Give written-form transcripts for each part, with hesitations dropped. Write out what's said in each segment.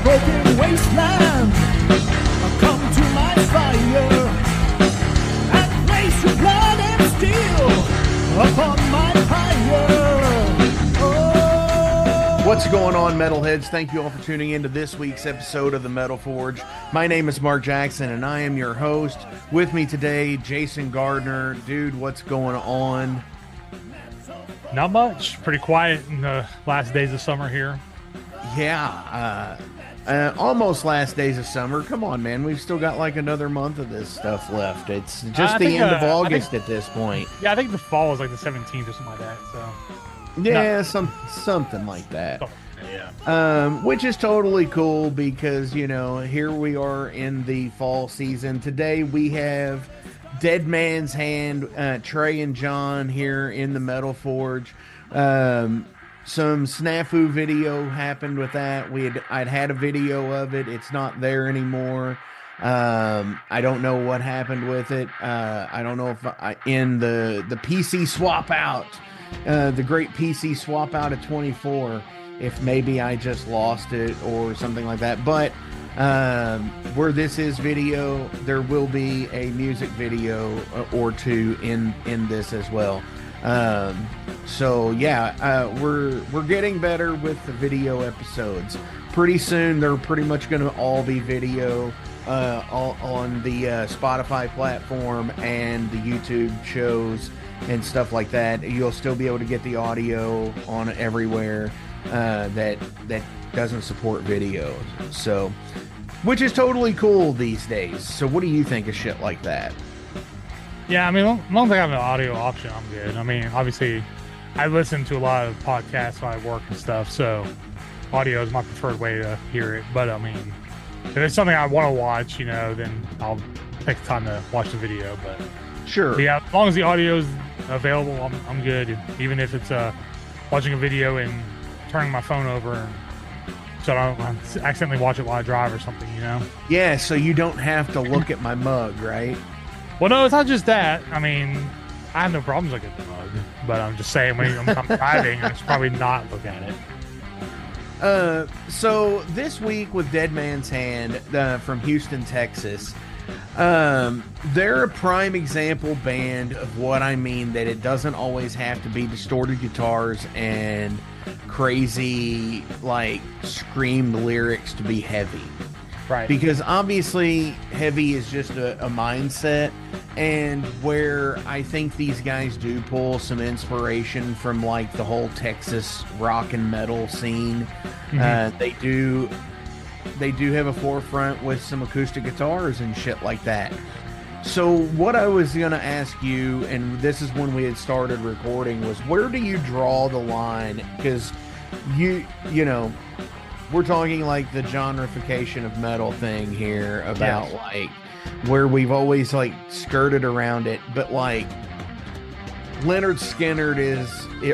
broken wasteland. Come to my fire and place your blood and steel upon my pyre. Oh. What's going on, metalheads? Thank you all for tuning in to this week's episode of the Metal Forge. My name is Mark Jackson, and I am your host. With me today, Jason Gardner. Dude, what's going on? Not much. Pretty quiet in the last days of summer here. Yeah, almost last days of summer. Come on, man. We've still got like another month of this stuff left. It's just the end of August at this point. Yeah, I think the fall is like the 17th or something like that. So yeah, something like that. Oh, yeah. Which is totally cool because, you know, here we are in the fall season. Today we have Dead Man's Hand, Trey and John here in the Metal Forge. Some snafu video happened with that. I'd had a video of it. It's not there anymore. I don't know what happened with it. I don't know if in the PC swap out, the great PC swap out of 24, if maybe I just lost it or something like that. But where this is video, there will be a music video or two in this as well. So yeah, we're getting better with the video episodes. Pretty soon they're pretty much going to all be video all on the Spotify platform and the YouTube shows and stuff like that. You'll still be able to get the audio on everywhere that doesn't support videos. So, which is totally cool these days. So what do you think of shit like that? Yeah, I mean, as long as I have an audio option, I'm good. I mean, obviously, I listen to a lot of podcasts while I work and stuff, so audio is my preferred way to hear it. But, I mean, if it's something I want to watch, you know, then I'll take the time to watch the video. But sure. Yeah, as long as the audio is available, I'm good. Even if it's watching a video and turning my phone over so I don't accidentally watch it while I drive or something, you know? Yeah, so you don't have to look at my mug, right? Well, no, it's not just that. I mean, I have no problems looking at the mug, but I'm just saying when I'm driving, I should probably not look at it. So this week with Dead Man's Hand from Houston, Texas, they're a prime example band of what I mean, that it doesn't always have to be distorted guitars and crazy, like, screamed lyrics to be heavy. Right. Because obviously heavy is just a mindset, and where I think these guys do pull some inspiration from like the whole Texas rock and metal scene. Mm-hmm. They do have a forefront with some acoustic guitars and shit like that. So what I was going to ask you, and this is when we had started recording, was where do you draw the line? Because you know, we're talking like the genreification of metal thing here about like where we've always like skirted around it, but like Leonard Skinner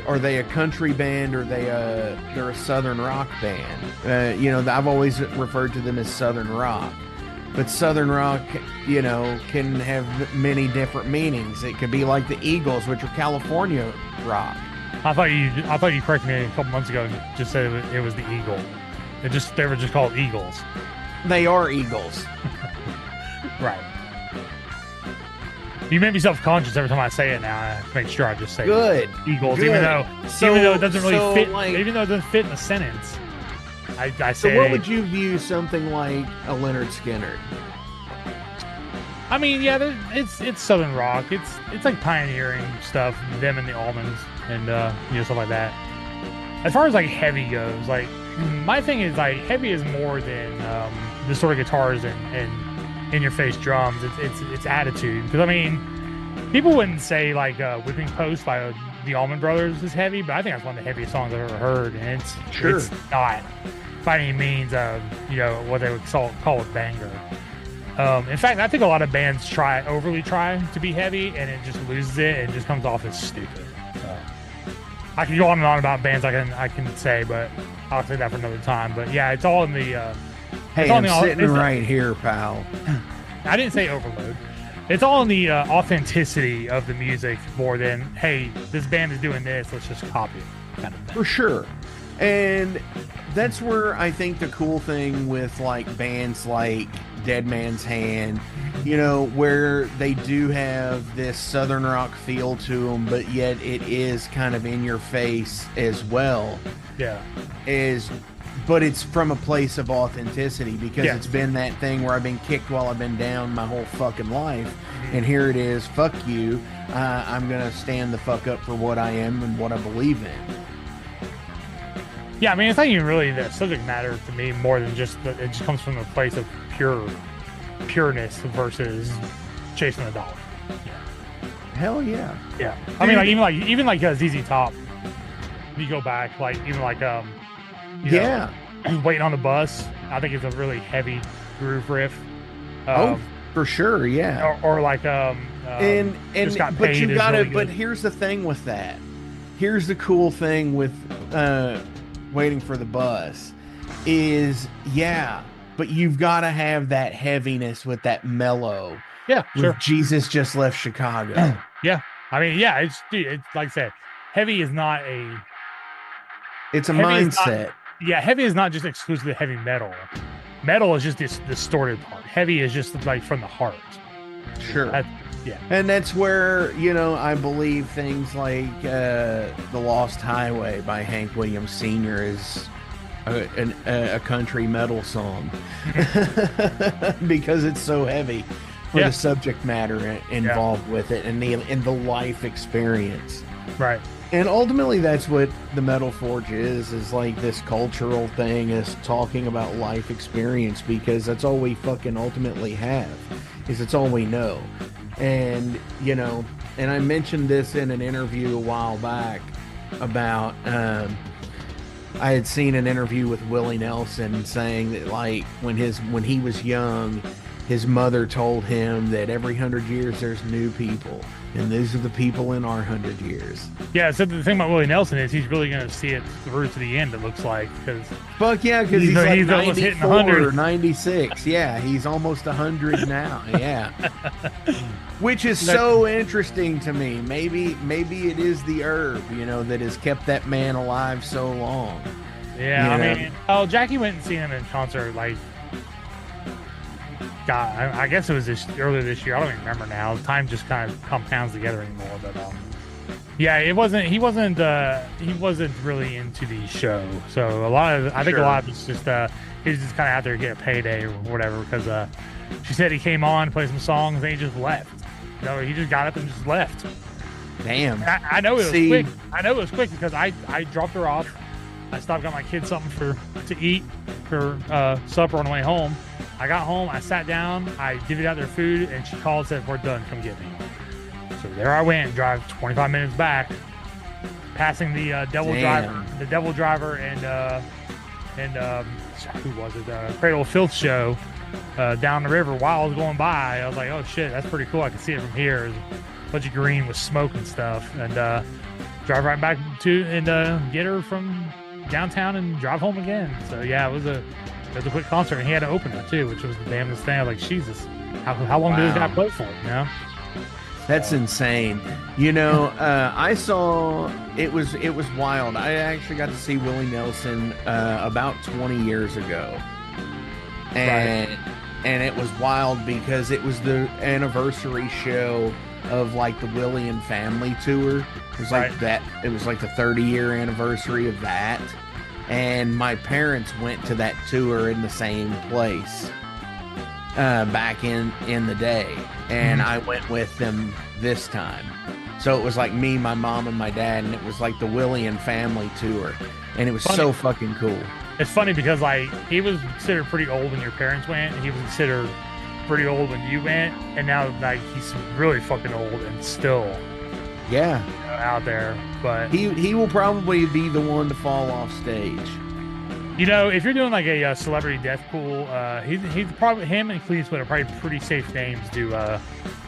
are they a country band or they're a southern rock band? You know, I've always referred to them as southern rock, but southern rock, you know, can have many different meanings. It could be like the Eagles, which are California rock. I thought you corrected me a couple months ago and just said it was the Eagle. They were just called Eagles. They are Eagles. Right. You make me self-conscious every time I say it now. I have to make sure I just say Eagles, Good. even though it doesn't really fit. Like, even though it doesn't fit in the sentence, I say. So what would you view something like a Leonard Skinner? I mean, yeah, it's southern rock. It's like pioneering stuff. Them and the Almonds and you know, stuff like that. As far as like heavy goes, like my thing is like heavy is more than the sort of guitars and in-your-face drums. It's attitude. Because I mean, people wouldn't say like "Whipping Post" by the Allman Brothers is heavy, but I think that's one of the heaviest songs I've ever heard, and it's not by any means you know, what they would call a banger. In fact, I think a lot of bands overly try to be heavy, and it just loses it and just comes off as stupid. I can go on and on about bands I can say, but I'll say that for another time. But yeah, it's all in the. Hey, I'm sitting right here, pal. I didn't say overload. It's all in the authenticity of the music more than, hey, this band is doing this, let's just copy it, kind of thing. For sure. And that's where I think the cool thing with like bands like Dead Man's Hand, you know, where they do have this southern rock feel to them, but yet it is kind of in your face as well. Yeah. But it's from a place of authenticity, because Yeah. it's been that thing where I've been kicked while I've been down my whole fucking life. And here it is, fuck you. I'm going to stand the fuck up for what I am and what I believe in. Yeah, I mean, it's not even really the subject matter to me more than just that it just comes from a place of pureness versus chasing the dollar. Hell yeah. Yeah. I mean, even like ZZ Top, if you go back, like even like you know, Waiting on the Bus, I think it's a really heavy groove riff. For sure, yeah. Or like Just Got but Paid you is gotta really but good. here's the thing with that. Here's the cool thing with Waiting for the Bus is, but you've got to have that heaviness with that mellow. Yeah, with sure. Jesus Just Left Chicago. Yeah. I mean, yeah, it's like I said, heavy is not a It's a heavy is not- mindset. heavy is not just exclusively heavy metal. Metal is just this distorted part. Heavy is just like from the heart. Sure. Yeah. And that's where, you know, I believe things like The Lost Highway by Hank Williams Sr. is a country metal song because it's so heavy for the subject matter involved with it and the life experience. Right. And ultimately that's what the Metal Forge is like this cultural thing, is talking about life experience, because that's all we fucking ultimately have, is it's all we know. And, you know, and I mentioned this in an interview a while back about, I had seen an interview with Willie Nelson saying that, like, when he was young, his mother told him that every 100 years there's new people, and these are the people in our 100 years. Yeah, so the thing about Willie Nelson is he's really going to see it through to the end, it looks like. Fuck yeah, because he's like almost hitting 94 100. or 96. Yeah, he's almost 100 now. Yeah. Which is so interesting to me. Maybe it is the herb, you know, that has kept that man alive so long. Yeah, You I know? mean, Jackie went and seen him in concert, like, God, I guess it was earlier this year. I don't even remember now. Time just kind of compounds together anymore. But yeah, he wasn't really into the show. So I think a lot of it's just he was just kind of out there to get a payday or whatever. Because she said he came on, played some songs, and he just left. You know, he just got up and just left. Damn. I know it was quick. I know it was quick because I dropped her off. I stopped, got my kids something to eat for supper on the way home. I got home, I sat down, I divvied out their food, and she called and said, "We're done, come get me." So there I went, drive 25 minutes back, passing the devil driver and who was it? Cradle of Filth show down the river while I was going by. I was like, oh shit, that's pretty cool. I can see it from here. There's a bunch of green with smoke and stuff, and drive right back to and get her from downtown and drive home again. So yeah, it was a quick concert, and he had an opener too, which was the damnedest thing. I was like, Jesus, how long did this guy play for? You know? That's insane. You know, I saw it was wild. I actually got to see Willie Nelson about 20 years ago, and it was wild because it was the anniversary show of like the Willie and Family tour. It was like that. It was like the 30-year anniversary of that. And my parents went to that tour in the same place back in the day, and I went with them this time. So it was like me, my mom, and my dad, and it was like the Willie and Family tour, and it was so fucking cool. It's funny because like he was considered pretty old when your parents went, and he was considered pretty old when you went, and now like he's really fucking old and still out there. But he will probably be the one to fall off stage. You know, if you're doing like a celebrity death pool, he's probably, him and Clint Eastwood are probably pretty safe names to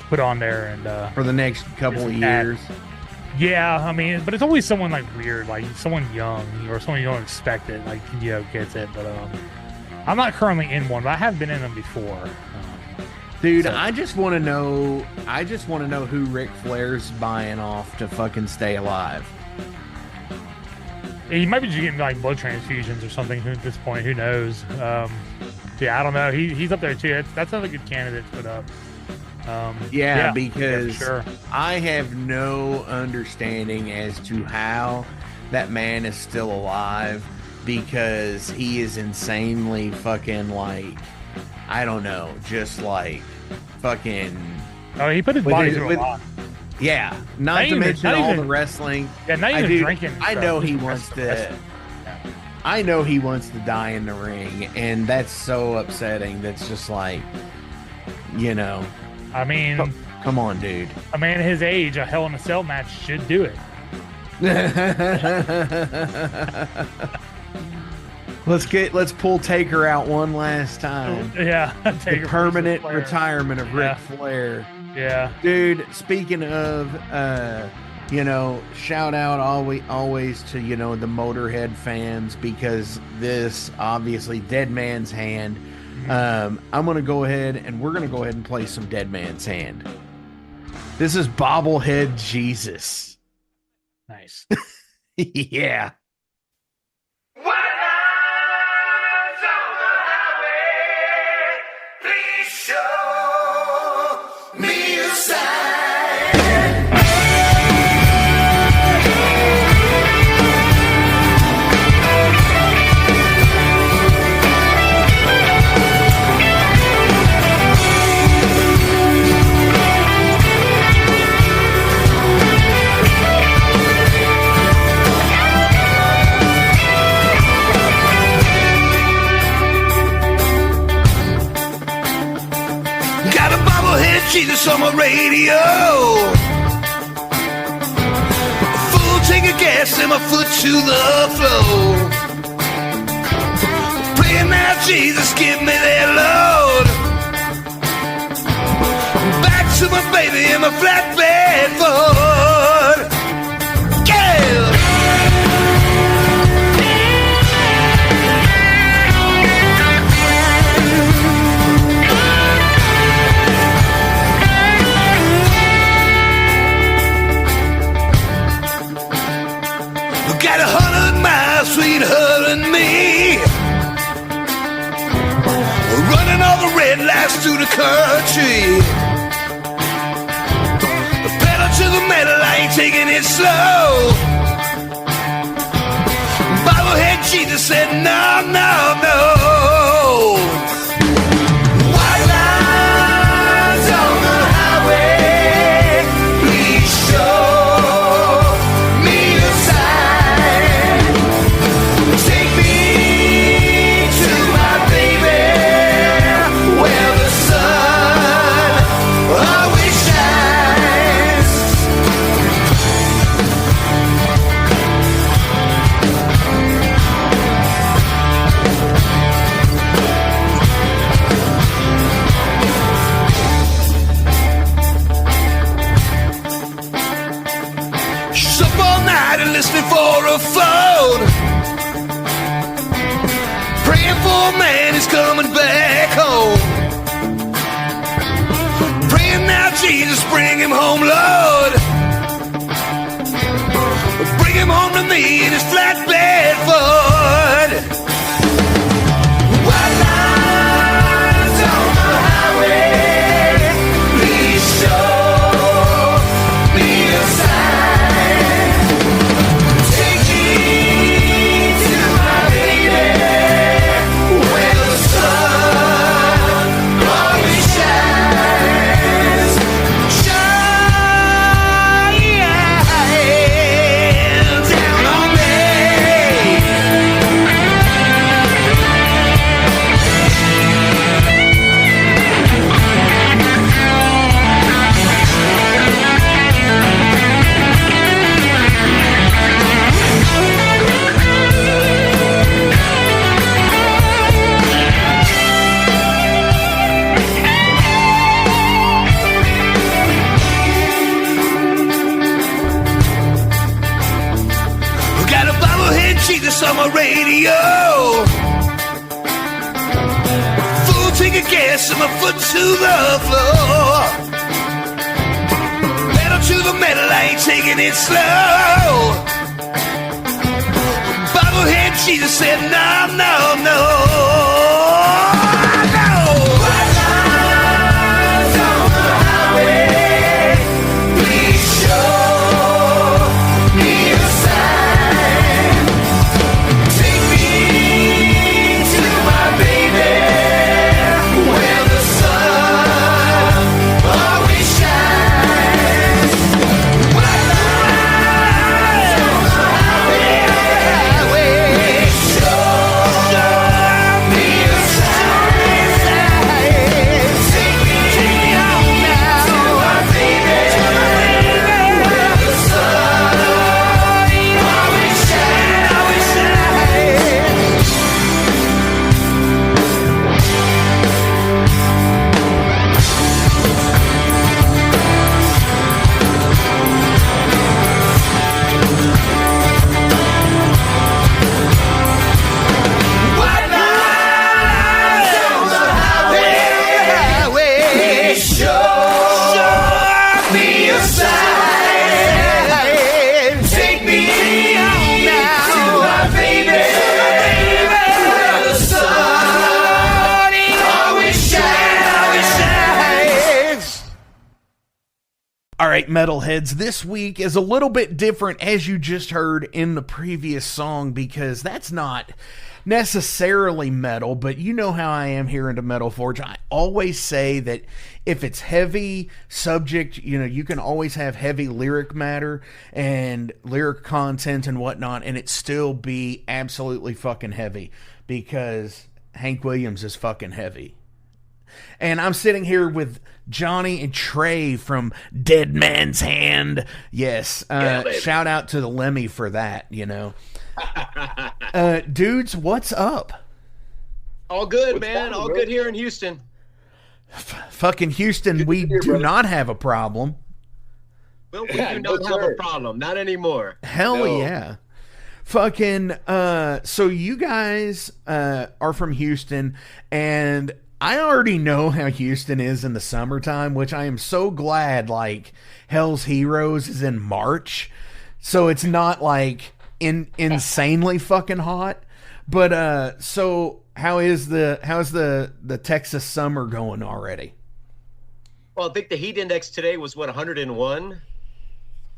put on there and for the next couple of years. Yeah, I mean, but it's always someone like weird, like someone young or someone you don't expect it, like, you know, gets it. But I'm not currently in one, but I have been in them before. Dude, I just want to know who Ric Flair's buying off to fucking stay alive. He might be just getting like blood transfusions or something at this point. Who knows? Yeah, I don't know. He's up there too. That's another good candidate to put up. Because sure. I have no understanding as to how that man is still alive, because he is insanely fucking, like, I don't know, just like fucking. Oh, he put his body through a lot. Yeah, not to mention all the wrestling. Yeah, not even drinking. I know he wants to. I know he wants to die in the ring, and that's so upsetting. That's just like, you know. I mean, come on, dude. A man his age, a Hell in a Cell match should do it. Let's pull Taker out one last time. Yeah, the permanent retirement of Ric Flair. Yeah, dude. Speaking of, you know, shout out always to, you know, the Motorhead fans, because this obviously Dead Man's Hand. I'm gonna go ahead and we're gonna go ahead and play some Dead Man's Hand. This is Bobblehead Jesus. Nice. Yeah. Jesus on my radio, a full tank of gas and my foot to the floor. Praying now, Jesus, give me that load. Back to my baby in my flatbed Ford. Yeah. Got 100 miles between her and me, running all the red lights through the country. The pedal to the metal, I ain't taking it slow. Bobblehead Jesus said no, no, no. White lines on the highway, please show me a sign. Take me to my baby, where the sun always shines. She's up all night and listening for a phone, praying for a man who's coming back home. Praying now, Jesus, bring him home, Lord. Bring him home to me in his flatbed Ford. White lines on the highway, please show me a sign. Take me to my baby, where the sun always shines. Shine down on me. Got a bobblehead Jesus on my radio, full tank of gas and my foot to the floor. Pedal to the metal, I ain't taking it slow. She just said, no, no, no, no. White lines on the highway, please show me a sign. Take me to my baby, where the sun always shines. White lines on the highway, show me a sign. Take me home now to my baby, where the sun always shines, always shines. White lines on the highway, show me a sign. Take me home now to my baby, where the sun always shines. All right, metalheads, this week is a little bit different, as you just heard in the previous song, because that's not necessarily metal, but you know how I am here into Metal Forge. I always say that if it's heavy subject, you know, you can always have heavy lyric matter and lyric content and whatnot, and it still be absolutely fucking heavy, because Hank Williams is fucking heavy. And I'm sitting here with Johnny and Trey from Dead Man's Hand. Yes. baby. Shout out to the Lemmy for that, you know. Dudes, what's up? All good, What's man. wrong, All bro? good here in Houston. Fucking Houston, Good we to hear, do brother. not have a problem. Well, we Yeah, do no, not have sir. a problem. Not anymore. Hell No. yeah. Fucking, so you guys are from Houston, and I already know how Houston is in the summertime, which I am so glad, like, Hell's Heroes is in March, so it's not, like, insanely fucking hot. But, so how's the Texas summer going already? Well, I think the heat index today was, 101?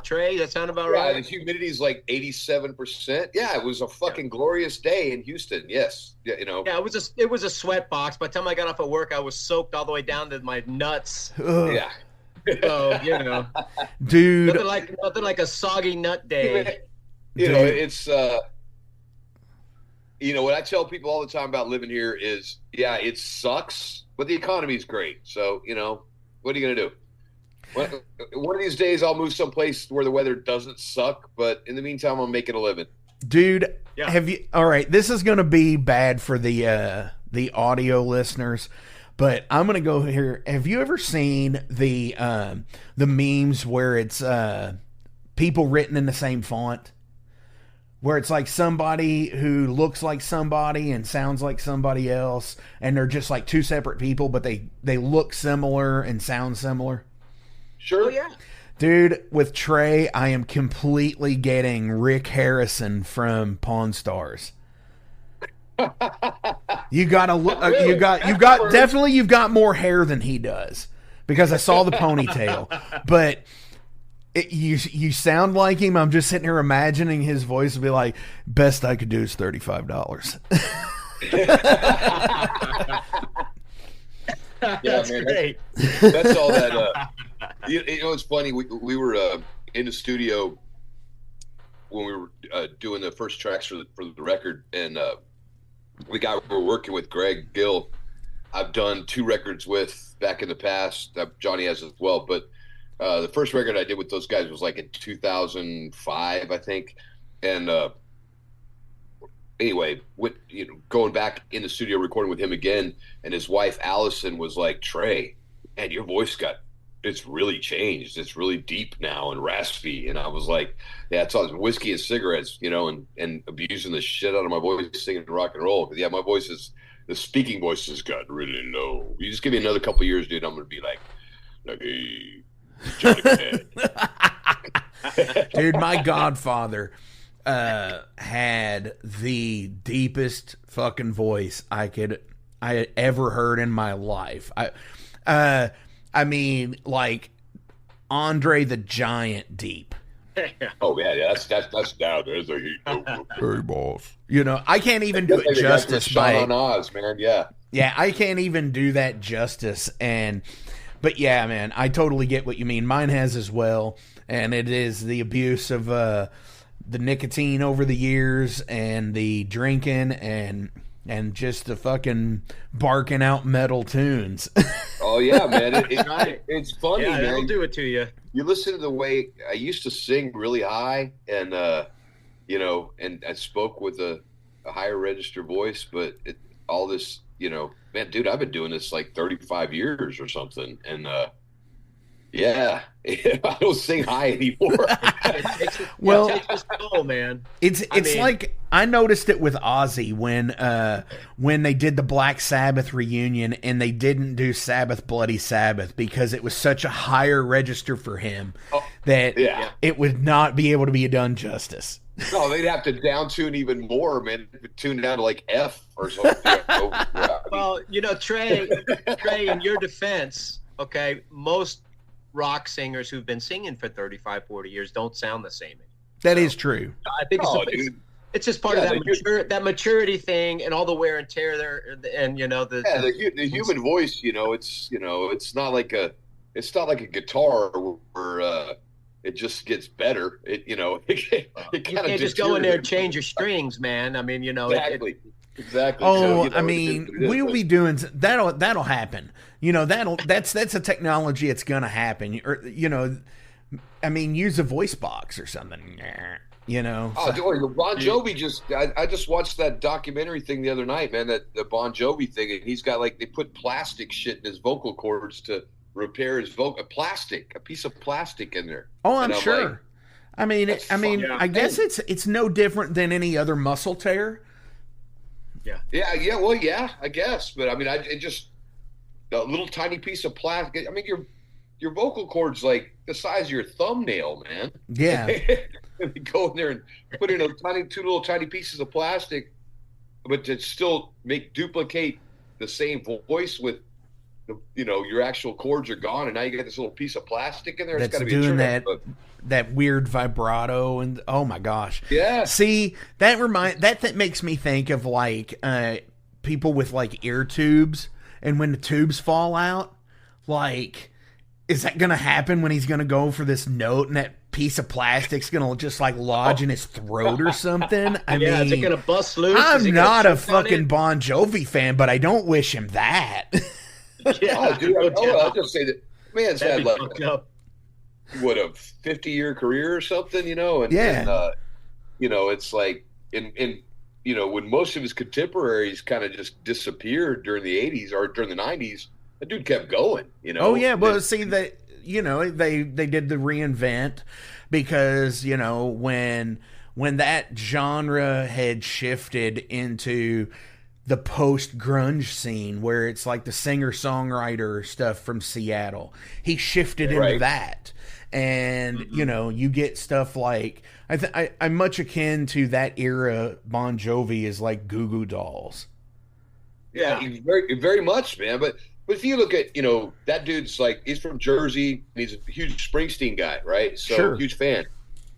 Trey, that sound about Yeah, the right? humidity is like 87%. Yeah, it was a fucking glorious day in Houston. Yes. Yeah, you know. Yeah, it was a sweat box. By the time I got off of work, I was soaked all the way down to my nuts. Ugh, Yeah. So, you know, dude, nothing like a soggy nut day. You know, Dude. it's you know, what I tell people all the time about living here is, yeah, it sucks, but the economy's great. So, you know, what are you gonna do? One of these days I'll move someplace where the weather doesn't suck, but in the meantime I'm making a living. Dude, Yeah. have you? All right, this is going to be bad for the audio listeners, but I'm going to go here. Have you ever seen the memes where it's people written in the same font, where it's like somebody who looks like somebody and sounds like somebody else, and they're just like two separate people, but they look similar and sound similar? Sure. Oh, yeah. Dude, with Trey, I am completely getting Rick Harrison from Pawn Stars. You gotta look. Really? You've got definitely. You've got more hair than he does, because I saw the ponytail. But you sound like him. I'm just sitting here imagining his voice would be like, "Best I could do is $35." That's man, great. That's all that. You know, it's funny. We were in the studio when we were doing the first tracks for the record, and we're working with Greg Gill. I've done 2 records with back in the past. Johnny has as well, but the first record I did with those guys was like in 2005, I think. And anyway, going back in the studio recording with him again, and his wife Allison was like, "Trey, man, your voice it's really changed. It's really deep now and raspy." And I was like, "Yeah, it's all whiskey and cigarettes, you know, and abusing the shit out of my voice singing rock and roll." Because yeah, my voice the speaking voice has got really low. You just give me another couple years, dude, I'm gonna be like, hey, Johnny Cash. Dude, my godfather, had the deepest fucking voice I had ever heard in my life. I mean, like Andre the Giant deep. Oh yeah, that's down. There's a Hey, boss. You know, I can't even do it justice by on Oz, man. Yeah. Yeah, I can't even do that justice. But yeah, man, I totally get what you mean. Mine has as well, and it is the abuse of the nicotine over the years, and the drinking, and just the fucking barking out metal tunes. Oh yeah, man. It's funny, Yeah, man. it'll do it to you. You listen to the way I used to sing really high, and you know, and I spoke with a higher register voice, but all this, you know, man, dude, I've been doing this like 35 years or something, and yeah, I don't sing high anymore. Well, it takes a toll, man. It's like I noticed it with Ozzy when they did the Black Sabbath reunion and they didn't do Sabbath Bloody Sabbath because it was such a higher register for him that it would not be able to be done justice. No, they'd have to down tune even more, man. Tune down to like F or something. Well, you know, Trey, in your defense, okay, most rock singers who've been singing for 35, 40 years don't sound the same. That is true. I think it's just part of that maturity thing and all the wear and tear there, and you know the human voice. You know, it's not like a guitar where it just gets better. It it you can't just go in there and change your strings, man. I mean, you know, exactly. Oh, so, I mean, we'll be doing that'll happen. You know, that's a technology that's gonna happen. Or you know, I mean, use a voice box or something. You know. Oh, Bon Jovi I just watched that documentary thing the other night, man. That the Bon Jovi thing, and he's got like they put plastic shit in his vocal cords to repair his vocal. A piece of plastic in there. Oh, I'm sure. Like, I guess it's no different than any other muscle tear. Yeah. Well, yeah, I guess, but I mean, it just a little tiny piece of plastic. I mean, your vocal cord's like the size of your thumbnail, man. Yeah. Go in there and put in two little tiny pieces of plastic, but to still duplicate the same voice with your actual chords are gone, and now you got this little piece of plastic in there. That's it's got to be doing that weird vibrato, and oh my gosh. Yeah. See, that makes me think of like people with like ear tubes, and when the tubes fall out, like, is that gonna happen when he's gonna go for this note and that piece of plastic's gonna just like lodge in his throat or something? I mean, is it gonna bust loose? I'm not a fucking Bon Jovi fan, but I don't wish him that. Yeah, dude, I'll just say that man's had like a 50-year career or something, and it's like when most of his contemporaries kind of just disappeared during the 80s or during the 90s, that dude kept going, Oh yeah, well, see that they did the reinvent because when that genre had shifted into the post-grunge scene where it's like the singer-songwriter stuff from Seattle. He shifted into that. And, you get stuff like... I'm much akin to that era Bon Jovi is like Goo Goo Dolls. Yeah, very, very much, man. But if you look at, that dude's like... He's from Jersey, and he's a huge Springsteen guy, right? So, sure. Huge fan.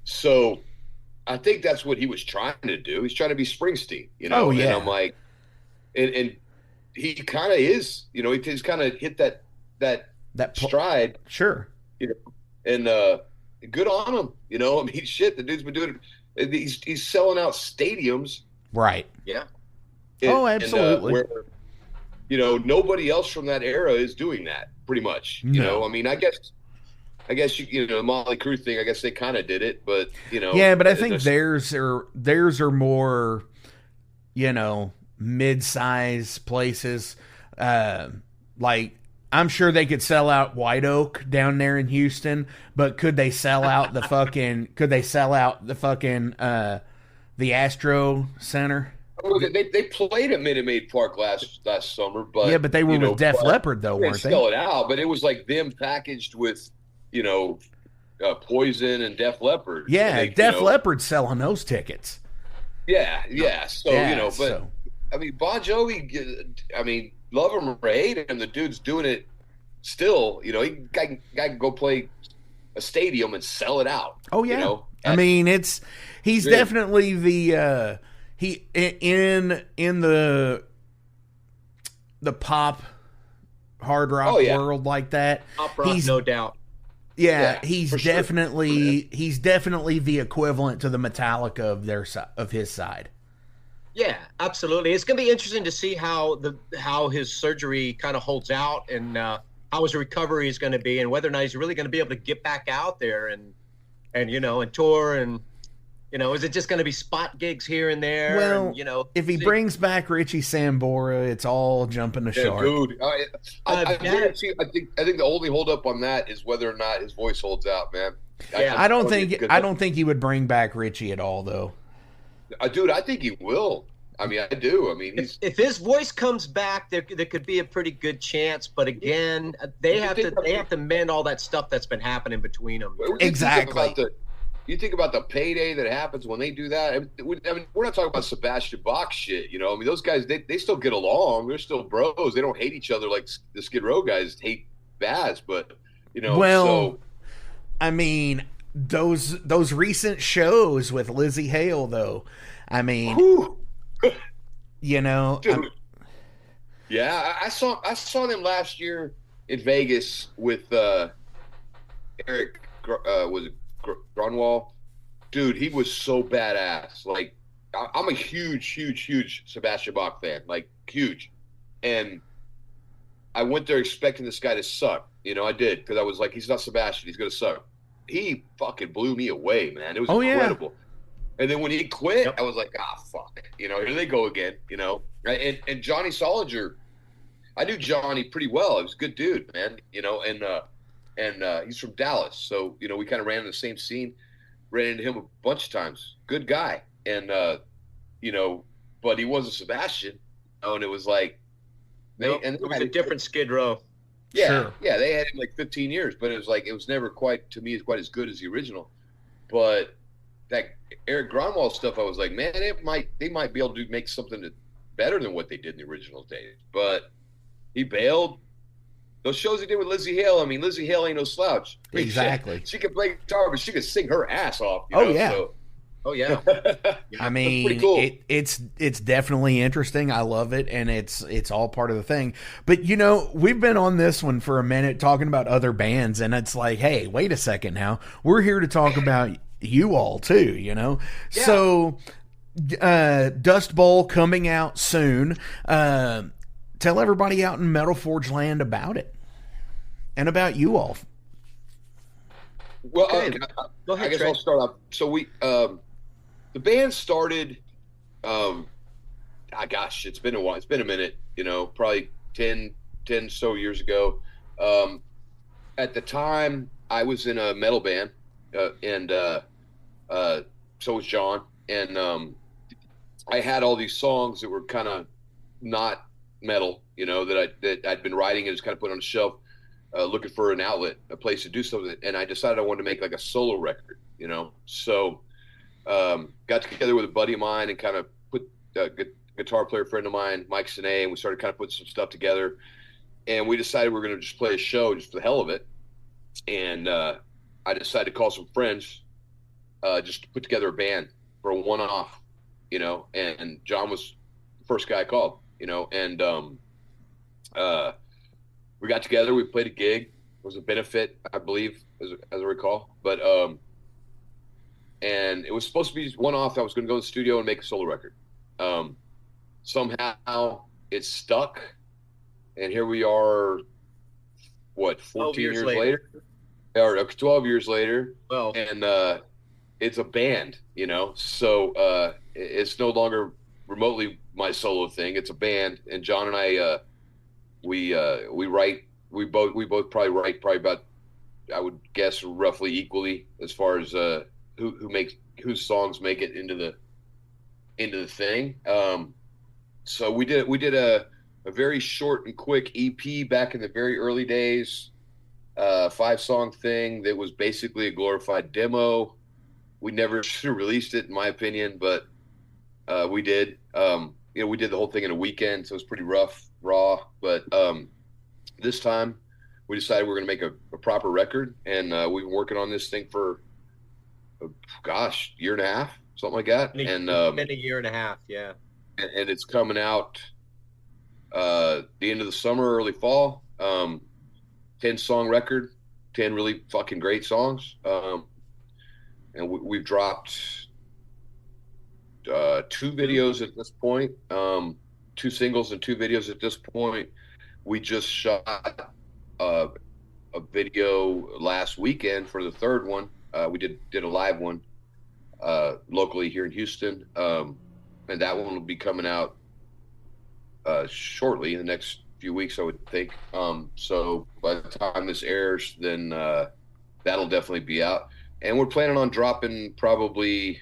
So, I think that's what he was trying to do. He's trying to be Springsteen, Oh, yeah. And I'm like... And he kind of is, he's kind of hit that stride. Sure. And good on him. I mean, shit, the dude's been doing it. He's selling out stadiums. Right. Yeah. Absolutely. Where, nobody else from that era is doing that pretty much. No. I mean, I guess the Motley Crue thing, I guess they kind of did it, but Yeah, but I think theirs are more, mid-size places. Like, I'm sure they could sell out White Oak down there in Houston, but could they sell out the the Astro Center? They played at Minute Maid Park last summer, but yeah, but they were with Def Leppard though, weren't they? Sell it out, but it was like them packaged with, Poison and Def Leppard. Yeah, Def Leppard selling those tickets. Yeah. So but I mean, Bon Jovi. I mean, love him or hate him, the dude's doing it still. He can go play a stadium and sell it out. Oh yeah. I mean, he's definitely the in the pop hard rock world like that. Pop rock, no doubt. Yeah, he's definitely the equivalent to the Metallica of his side. Yeah, absolutely. It's going to be interesting to see how his surgery kind of holds out, and how his recovery is going to be, and whether or not he's really going to be able to get back out there and tour, and is it just going to be spot gigs here and there? Well, and, if he brings back Richie Sambora, it's all jumping the shark. Dude, I guarantee. I think the only holdup on that is whether or not his voice holds out, man. I don't think he would bring back Richie at all, though. Dude, I think he will. I mean, I do. I mean, if his voice comes back, there could be a pretty good chance. But again, they have to mend all that stuff that's been happening between them. Exactly. You think about the payday that happens when they do that. I mean, we're not talking about Sebastian Bach shit. I mean, those guys they still get along. They're still bros. They don't hate each other like the Skid Row guys hate Baz. But I mean, those recent shows with Lizzie Hale, though. I mean, dude. Yeah, I saw them last year in Vegas with Eric. Was it Grunwald? Dude, he was so badass. Like, I'm a huge Sebastian Bach fan. Like, huge. And I went there expecting this guy to suck. I did, because I was like, he's not Sebastian. He's going to suck. He fucking blew me away, man. It was incredible. Yeah. And then when he quit, I was like, fuck. Here they go again, And Johnny Solinger, I knew Johnny pretty well. He was a good dude, man, and he's from Dallas. So, we kind of ran in the same scene, ran into him a bunch of times. Good guy. And, but he wasn't Sebastian. And it was like, it was a different Skid Row. Yeah. Sure. Yeah. They had him like 15 years, but it was like, it was never quite as good as the original. But that Eric Grunwald stuff, I was like, man, they might be able to make something better than what they did in the original days. But he bailed. Those shows he did with Lizzie Hale, I mean, Lizzie Hale ain't no slouch. Exactly. She can play guitar, but she can sing her ass off. Yeah. So. Oh yeah. I mean, pretty cool. It's definitely interesting. I love it, and it's all part of the thing. But we've been on this one for a minute talking about other bands, and it's like, hey, wait a second now. We're here to talk about you all too, Yeah. So Dust Bowl coming out soon. Tell everybody out in Metal Forge land about it and about you all. Well, go ahead, I guess Trey. I'll start off. So we, the band started, gosh, it's been a while. It's been a minute, probably 10 so years ago. At the time, I was in a metal band, and so was John. And I had all these songs that were kind of not metal, that I'd been writing and just kind of put on a shelf, looking for an outlet, a place to do something. And I decided I wanted to make like a solo record, So got together with a buddy of mine and kind of put a guitar player friend of mine, Mike Sine, and we started kind of putting some stuff together. And we decided we were going to just play a show just for the hell of it. And I decided to call some friends just to put together a band for a one-off, and John was the first guy I called. And we got together, we played a gig. It was a benefit, I believe, as I recall. But and it was supposed to be one off. I was going to go to the studio and make a solo record. Somehow it stuck, and here we are. What, 14 years later? Or 12 years later? Well, and it's a band, So it's no longer remotely my solo thing. It's a band, and John and I, we write. We both probably write about, I would guess, roughly equally as far as whose songs make it into the thing. So we did a very short and quick EP back in the very early days. 5-song thing that was basically a glorified demo. We never should have released it, in my opinion, but we did. We did the whole thing in a weekend, so it was pretty rough, raw. But this time, we decided we were going to make a proper record, and we've been working on this thing for, year and a half, something like that. It's been a year and a half, yeah. And it's coming out the end of the summer, early fall. 10-song record, 10 really fucking great songs. And we've dropped 2 videos at this point, 2 singles and 2 videos at this point. We just shot a video last weekend for the 3rd one. We did a live one locally here in Houston, and that one will be coming out shortly in the next few weeks, I would think. So by the time this airs, then that'll definitely be out. And we're planning on dropping probably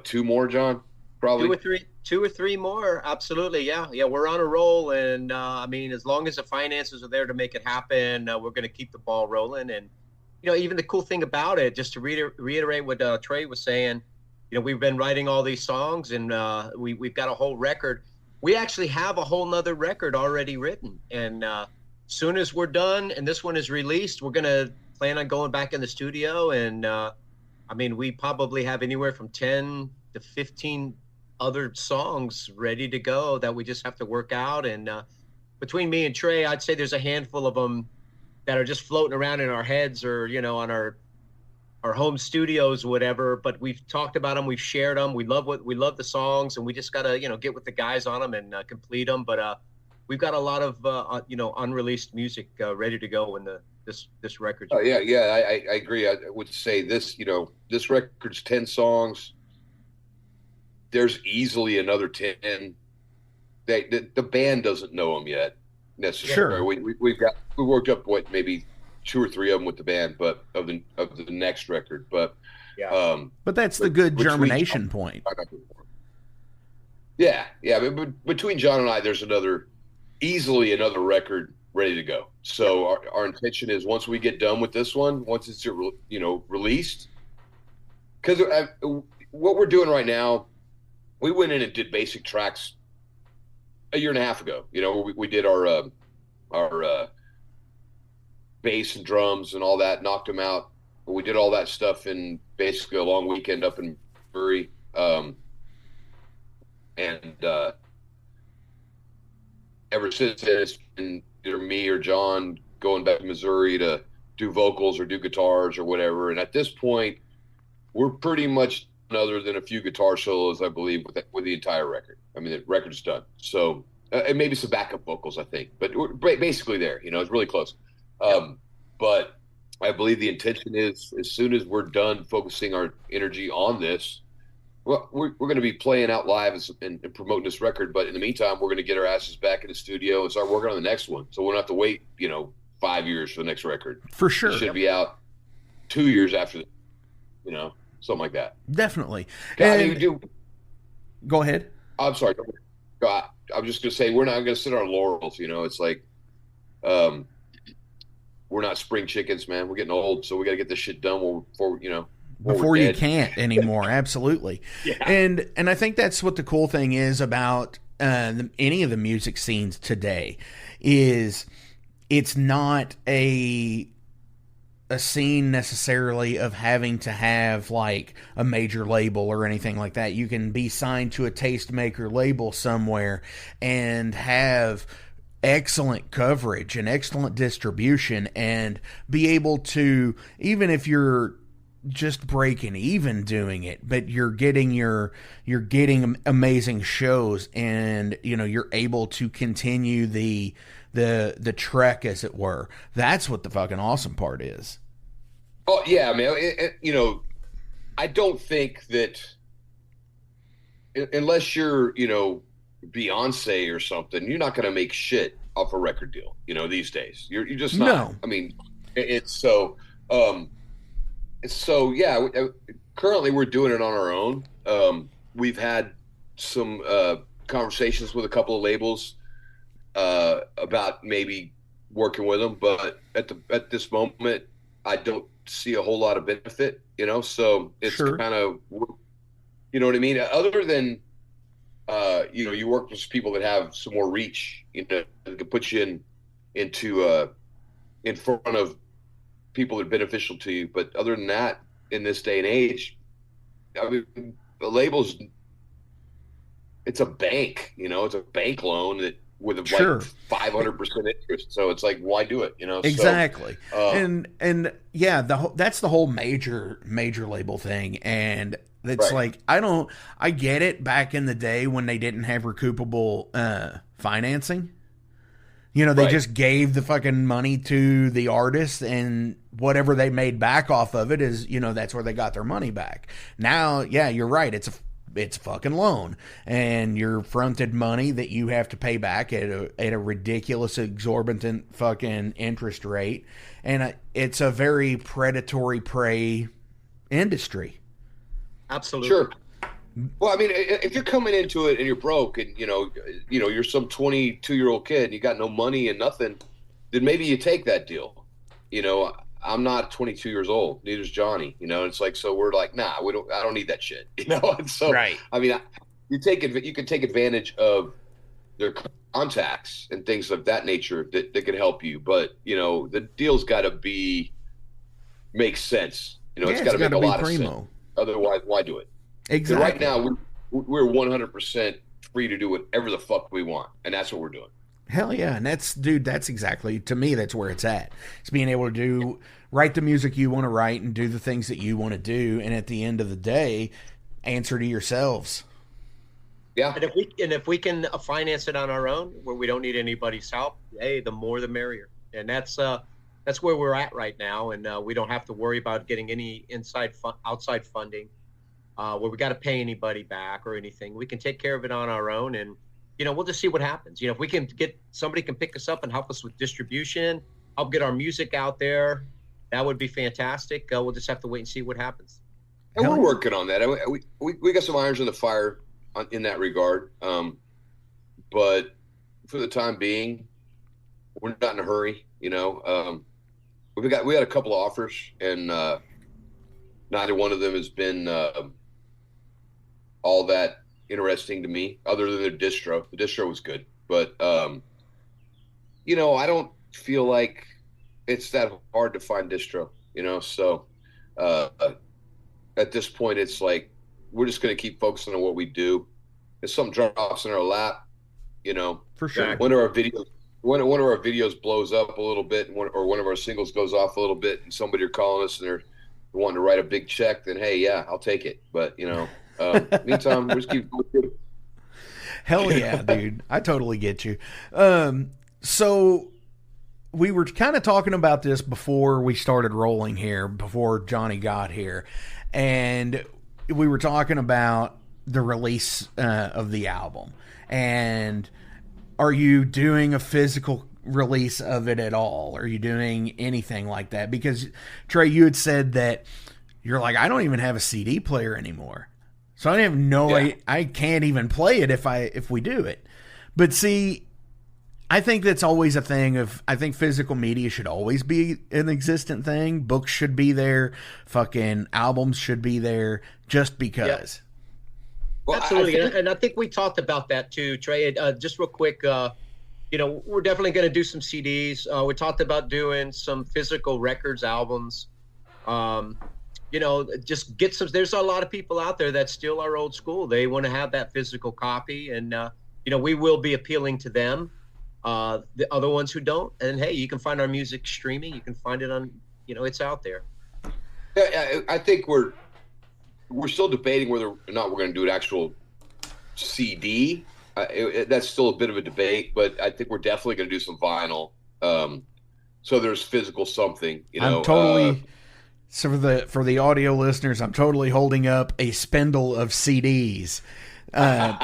2 more, John? Probably 2 or 3 more. Absolutely. Yeah. We're on a roll. And as long as the finances are there to make it happen, we're going to keep the ball rolling. And, even the cool thing about it, just to reiterate what Trey was saying, we've been writing all these songs, and we've got a whole record. We actually have a whole nother record already written. And soon as we're done and this one is released, we're going to plan on going back in the studio. And we probably have anywhere from 10 to 15 other songs ready to go that we just have to work out. And between me and Trey, I'd say there's a handful of them that are just floating around in our heads, or on our home studios, whatever. But we've talked about them, we've shared them, we love the songs, and we just gotta get with the guys on them and complete them. But we've got a lot of unreleased music ready to go when this record. Oh yeah, I agree. I would say this this record's 10 songs. There's easily another 10. The band doesn't know them yet necessarily. Sure. We worked up maybe 2 or 3 of them with the band, but of the next record. But but that's the good germination point. Yeah. But between John and I, there's easily another record ready to go. So our intention is, once we get done with this one, once it's released, because what we're doing right now, we went in and did basic tracks a year and a half ago. We did our bass and drums and all that, knocked them out. We did all that stuff in basically a long weekend up in Missouri. Ever since then, it's been either me or John going back to Missouri to do vocals or do guitars or whatever. And at this point, we're pretty much, other than a few guitar solos, I believe, with the entire record. The record's done. So, and maybe some backup vocals, I think. But we're basically there. It's really close. But I believe the intention is, as soon as we're done focusing our energy on this, well, we're going to be playing out live and promoting this record. But in the meantime, we're going to get our asses back in the studio and start working on the next one. So we don't have to wait, 5 years for the next record. For sure. It should be out 2 years after, something like that. Definitely. Go ahead. I'm sorry. I'm just going to say, we're not going to sit on our laurels. It's like, we're not spring chickens, man. We're getting old, so we got to get this shit done before you can't anymore. Absolutely. Yeah. And I think that's what the cool thing is about any of the music scenes today, is it's not a scene necessarily of having to have like a major label or anything like that. You can be signed to a tastemaker label somewhere and have excellent coverage and excellent distribution, and be able to, even if you're just breaking even doing it, but you're getting amazing shows, and you're able to continue the trek, as it were. That's what the fucking awesome part is. Oh yeah, man. I don't think that unless you're Beyonce or something, you're not going to make shit off a record deal, these days. You're just not. No. It's so yeah. Currently, we're doing it on our own. We've had some conversations with a couple of labels about maybe working with them, but at this moment, I don't see a whole lot of benefit, so it's Sure. kind of, you know what I mean? Other than, you work with people that have some more reach, that can put you in front of people that are beneficial to you. But other than that, in this day and age, I mean, the labels, it's a bank, it's a bank loan that with Sure. like 500% interest. So it's like, why do it? Exactly. So, and yeah, that's the whole major label thing. And it's Right. like, I get it back in the day when they didn't have recoupable financing. They Right. just gave the fucking money to the artist, and whatever they made back off of it is, that's where they got their money back. Now, yeah, you're right. It's a fucking loan, and you're fronted money that you have to pay back at a ridiculous, exorbitant fucking interest rate, and it's a very predatory prey industry. Absolutely. Sure. Well, I mean, if you're coming into it and you're broke, and you're some 22-year-old kid and you got no money and nothing, then maybe you take that deal. I'm not 22 years old. Neither's Johnny. It's like, so we're like, nah, I don't need that shit. And so, Right. I mean, you can take advantage of their contacts and things of that nature that could help you. But the deal's got to make sense. It's got to make a lot of sense. Otherwise, why do it? Exactly. Right now, we're 100% free to do whatever the fuck we want, and that's what we're doing. Hell yeah. And that's exactly, to me, that's where it's at. It's being able to write the music you want to write and do the things that you want to do. And at the end of the day, answer to yourselves. Yeah. And if we can finance it on our own, where we don't need anybody's help, hey, the more the merrier. And that's where we're at right now. And we don't have to worry about getting any outside funding, where we got to pay anybody back or anything. We can take care of it on our own, and we'll just see what happens. If we can somebody can pick us up and help us with distribution, help get our music out there, that would be fantastic. We'll just have to wait and see what happens. And we're working on that. We got some irons in the fire in that regard. But for the time being, we're not in a hurry. We had a couple of offers, and neither one of them has been all that interesting to me, other than the distro. The distro was good, but I don't feel like it's that hard to find distro. So at this point, it's like we're just going to keep focusing on what we do. If something drops in our lap, For sure. one of our videos blows up a little bit, or one of our singles goes off a little bit, and somebody are calling us and they're wanting to write a big check, then hey, yeah, I'll take it. But meantime, we just keep going. Hell yeah, dude. I totally get you. So we were kind of talking about this before we started rolling here, before Johnny got here. And we were talking about the release of the album. And are you doing a physical release of it at all? Are you doing anything like that? Because, Trey, you had said that you're like, I don't even have a CD player anymore. So I have I can't even play it if we do it. But see, I think that's always a thing I think physical media should always be an existent thing. Books should be there. Fucking albums should be there just because. Yeah. Well, absolutely. And I think we talked about that too, Trey. Just real quick, we're definitely going to do some CDs. We talked about doing some physical records, albums. Just get some. There's a lot of people out there that still are old school. They want to have that physical copy, and we will be appealing to them. The other ones who don't, and hey, you can find our music streaming. You can find it on, it's out there. Yeah, I think we're still debating whether or not we're going to do an actual CD. That's still a bit of a debate, but I think we're definitely going to do some vinyl. So there's physical something. I'm totally. So for the audio listeners, I'm totally holding up a spindle of CDs,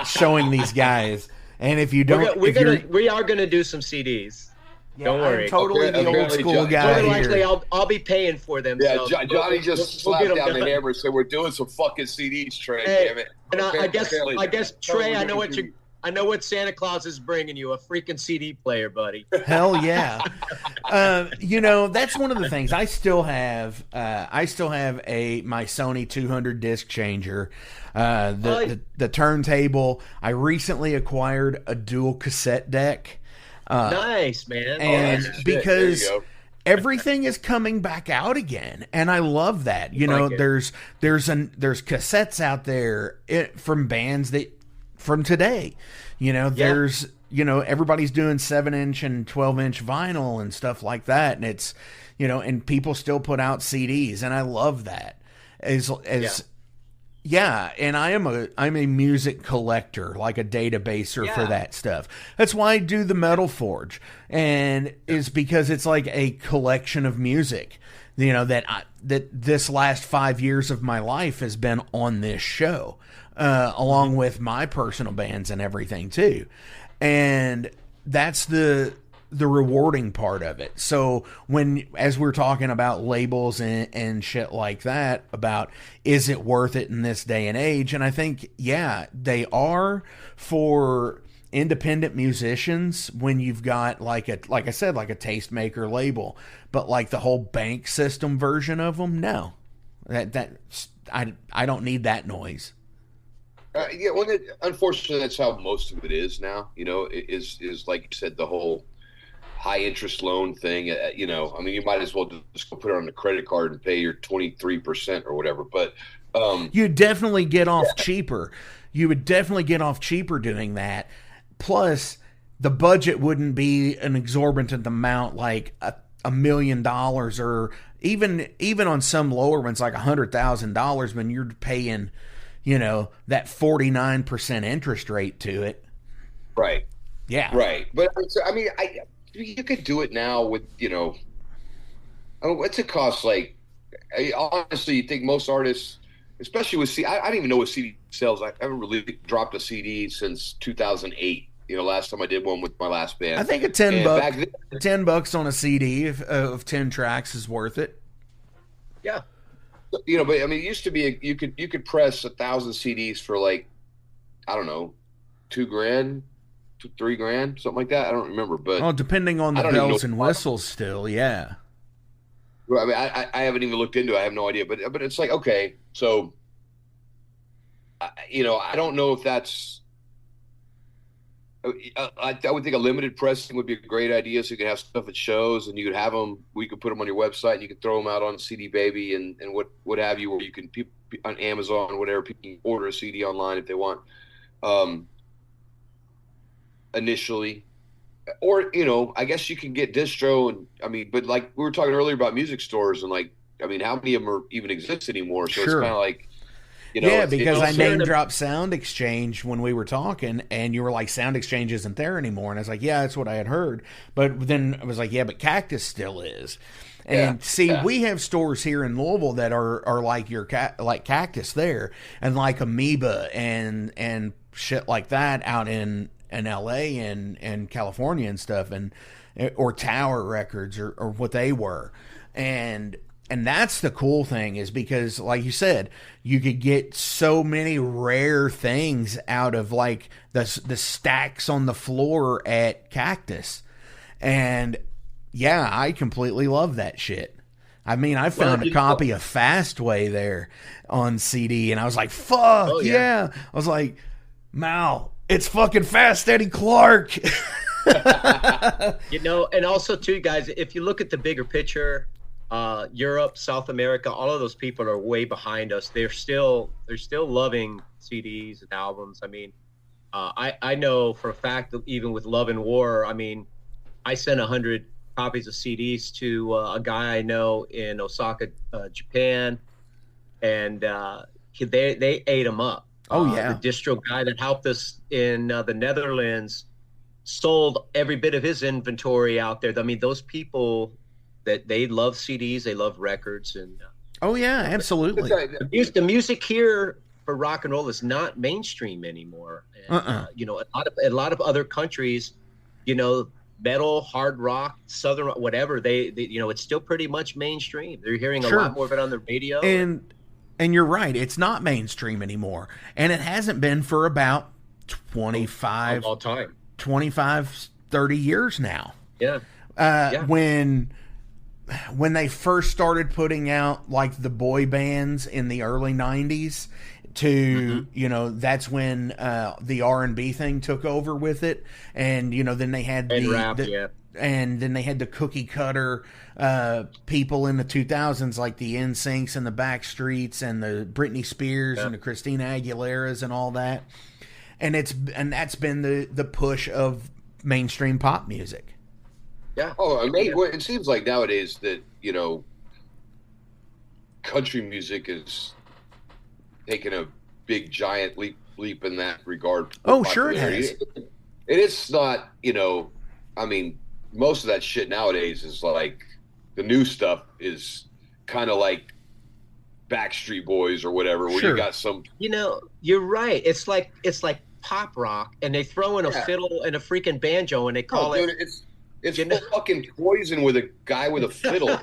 showing these guys. And if you don't, we are gonna do some CDs. Yeah, don't worry. I'm totally the old school guy here. Likely, I'll be paying for them. Yeah, so Johnny just slapped down the hammer and said, "We're doing some fucking CDs, Trey." Hey, damn it. And I guess Trey, I know what I know what Santa Claus is bringing you, a freaking CD player, buddy. Hell yeah. That's one of the things. I still have my Sony 200 disc changer, the turntable. I recently acquired a dual cassette deck. Nice, man. And because everything go. is coming back out again, and I love that. There's cassettes out there from bands from today. There's everybody's doing 7-inch and 12-inch vinyl and stuff like that, and it's and people still put out CDs, and I love that. And I'm a music collector, like a databaser for that stuff. That's why I do the Metal Forge, and is because it's like a collection of music, that this last 5 years of my life has been on this show, along with my personal bands and everything too. And that's the rewarding part of it. So as we're talking about labels and shit like that, about is it worth it in this day and age? And I think, they are for independent musicians when you've got like I said, like a tastemaker label, but like the whole bank system version of them, no, I don't need that noise. Unfortunately, that's how most of it is now. Is like you said, the whole high interest loan thing. You might as well just go put it on a credit card and pay your 23% or whatever. But you definitely get off cheaper. You would definitely get off cheaper doing that. Plus, the budget wouldn't be an exorbitant amount like $1 million, or even on some lower ones like $100,000 when you're paying that 49% interest rate to it. Right. Yeah. Right. But you could do it now with, what's it cost? Like, honestly, you think most artists, especially with I don't even know what CD sells. I haven't really dropped a CD since 2008. Last time I did one with my last band. I think $10 on a CD of 10 tracks is worth it. Yeah. But it used to be you could press 1,000 CDs for like, I don't know, $2,000, $3,000, something like that. I don't remember, but depending on the bells and whistles, still, yeah. I haven't even looked into it. I have no idea, but it's like, okay, so I don't know if that's. I would think a limited pressing would be a great idea, so you could have stuff at shows, and you could have them. We could put them on your website, and you could throw them out on CD Baby and what have you, where you can on Amazon or whatever. People can order a CD online if they want. Initially, or I guess you can get distro, and but like we were talking earlier about music stores, and how many of them even exist anymore? So It's kind of like. Because I name dropped Sound Exchange when we were talking, and you were like, Sound Exchange isn't there anymore. And I was like, yeah, that's what I had heard. But then I was like, yeah, but Cactus still is. And we have stores here in Louisville that are like like Cactus there, and like Amoeba and shit like that out in LA and California and stuff, or Tower Records or what they were. And that's the cool thing, is because, like you said, you could get so many rare things out of like the stacks on the floor at Cactus. And I completely love that shit. I found a copy of Fastway there on CD, and I was like, fuck, yeah. I was like, Mal, it's fucking Fast Eddie Clark. And also too, guys, if you look at the bigger picture, Europe, South America, all of those people are way behind us. They're still loving CDs and albums. I know for a fact that even with Love and War, I sent 100 copies of CDs to a guy I know in Osaka, Japan, and they ate them up. The distro guy that helped us in the Netherlands sold every bit of his inventory out there. Those people, that they love CDs, they love records, and absolutely. The music here for rock and roll is not mainstream anymore. And, a lot of other countries, metal, hard rock, southern rock, whatever, they it's still pretty much mainstream. They're hearing a lot more of it on the radio. And you're right, it's not mainstream anymore, and it hasn't been for about 25, all time. 25, 30 years now. Yeah. When they first started putting out like the boy bands in the early 90s to, you know, that's when the R&B thing took over with it. And, you know, then they had and then they had the cookie cutter people in the 2000s, like the NSYNCs and the Backstreets and the Britney Spears and the Christina Aguileras and all that. And that's been the push of mainstream pop music. Yeah. Oh, I mean, it seems like nowadays that, you know, country music is taking a big giant leap in that regard. Oh, sure it has. It's not, you know, I mean, most of that shit nowadays is like the new stuff is kind of like Backstreet Boys or whatever, where you got some. You know, you're right. It's like pop rock, and they throw in a fiddle and a freaking banjo, and they call it. Dude, it's fucking Poison with a guy with a fiddle. Man,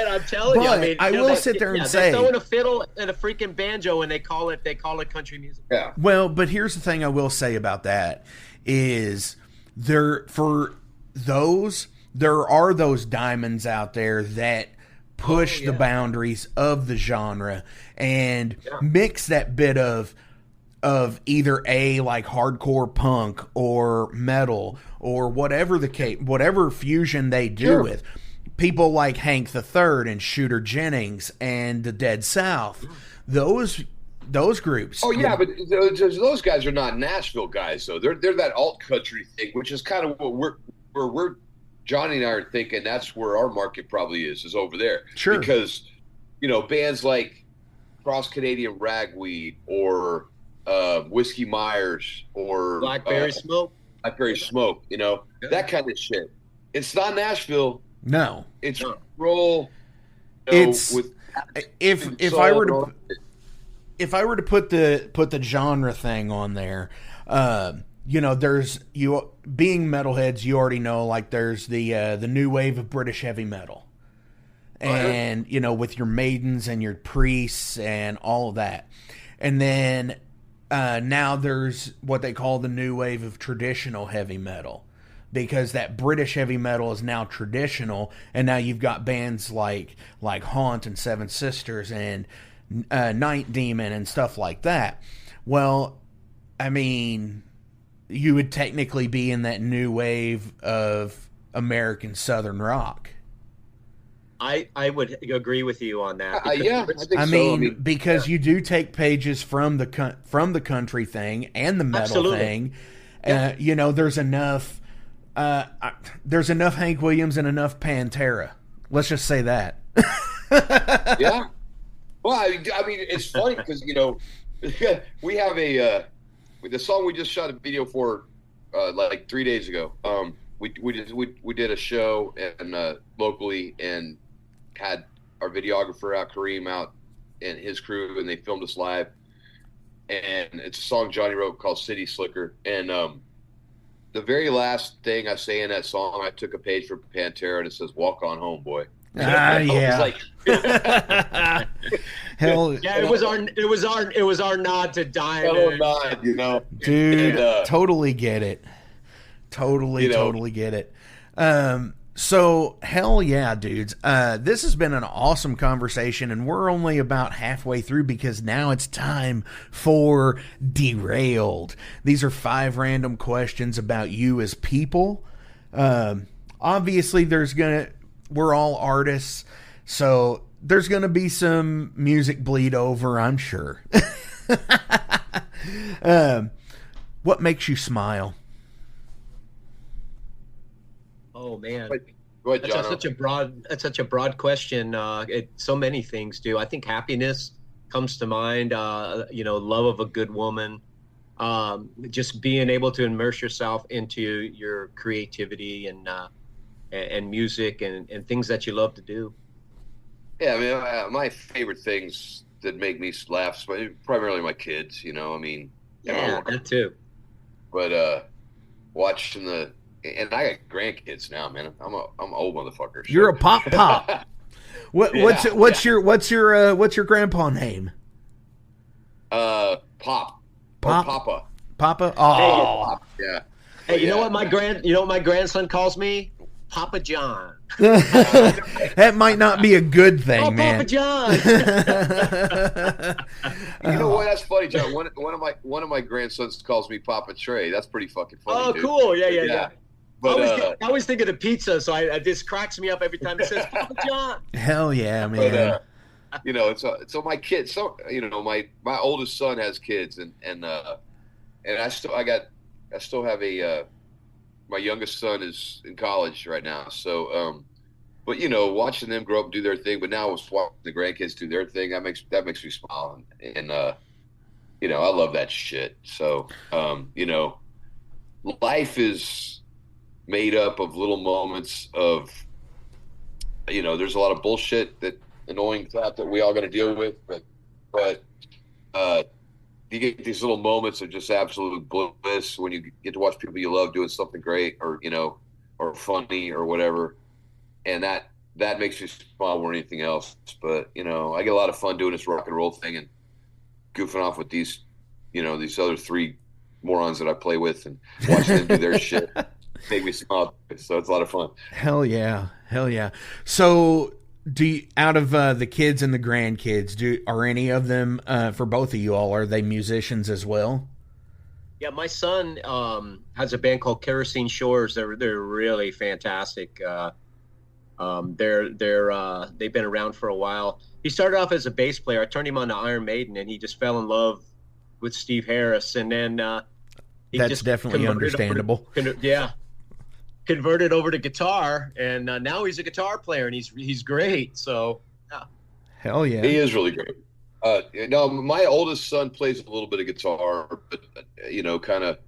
I'm telling you. I mean, I will sit there and say, they throw in a fiddle and a freaking banjo, and they call it country music. Yeah. Well, but here's the thing I will say about that is there are those diamonds out there that push the boundaries of the genre and mix that bit of either like hardcore punk or metal or whatever fusion they do with people like Hank the Third and Shooter Jennings and the Dead South. Those groups. Oh yeah, but those guys are not Nashville guys, though. They're that alt country thing, which is kind of what we're Johnny and I are thinking. That's where our market probably is over there. Sure. Because, you know, bands like Cross Canadian Ragweed or Whiskey Myers or Blackberry Smoke. You know, that kind of shit. It's not Nashville. No. It's roll. It's if I were to put the genre thing on there, you know, being metalheads, you already know, like there's the new wave of British heavy metal, and you know, with your Maidens and your Priests and all of that, and then now there's what they call the new wave of traditional heavy metal, because that British heavy metal is now traditional, and now you've got bands like Haunt and Seven Sisters and Night Demon and stuff like that. Well, I mean, you would technically be in that new wave of American Southern rock. I would agree with you on that. Yeah, I think I mean, because you do take pages from the country thing and the metal thing. You know, there's enough Hank Williams and enough Pantera. Let's just say that. Yeah. Well, I mean, it's funny because, you know, we have the song we just shot a video for like 3 days ago. We did a show and locally and had our videographer out, Kareem, out and his crew, and they filmed us live. And it's a song Johnny wrote called City Slicker. And the very last thing I say in that song, I took a page from Pantera and it says, "Walk on home, boy." Yeah. Like, hell, yeah, it was our nod to Diamond. Nod, you know, dude. Totally get it. Totally get it. So hell yeah, dudes. This has been an awesome conversation, and we're only about halfway through because now it's time for Derailed. These are 5 random questions about you as people. Obviously, we're all artists, so there's gonna be some music bleed over, I'm sure. What makes you smile? Oh man, go ahead, that's such a broad question. So many things do. I think happiness comes to mind. You know, love of a good woman. Just being able to immerse yourself into your creativity and music and things that you love to do. Yeah, I mean, my favorite things that make me laugh, primarily my kids. You know, I mean, yeah, that too. But watching and I got grandkids now, man. I'm an old motherfucker. So. You're a pop. What's your grandpa name? Pop. Papa. Papa. Oh, Yeah. Hey, you know Yeah. what my grandson calls me? Papa John. that might not be a good thing, Oh, man. Papa John. You know what? That's funny, John. One of my grandsons calls me Papa Trey. That's pretty fucking funny. Oh, dude. cool. Yeah. But I always think of the pizza, so it just cracks me up every time it says Papa John. Hell yeah, man. so my kids. So my oldest son has kids, and I still have a. My youngest son is in college right now, so but watching them grow up and do their thing. But now watching the grandkids do their thing, that makes me smile, and I love that shit. So life is made up of little moments of there's a lot of bullshit, that annoying crap that we all got to deal with, but you get these little moments of just absolute bliss when you get to watch people you love doing something great, or funny or whatever, and that makes me smile more than anything else. But I get a lot of fun doing this rock and roll thing and goofing off with these other three morons that I play with, and watching them do their shit make me smile. So it's a lot of fun. Hell yeah. So, out of the kids and the grandkids, are any of them, for both of you all, are they musicians as well? Yeah, my son has a band called Kerosene Shores. They're really fantastic. They've been around for a while. He started off as a bass player. I turned him on to Iron Maiden, and he just fell in love with Steve Harris. And then that's definitely understandable. Converted over to guitar, and now he's a guitar player, and he's great. So, yeah. Hell yeah, he is really great. My oldest son plays a little bit of guitar, but kind of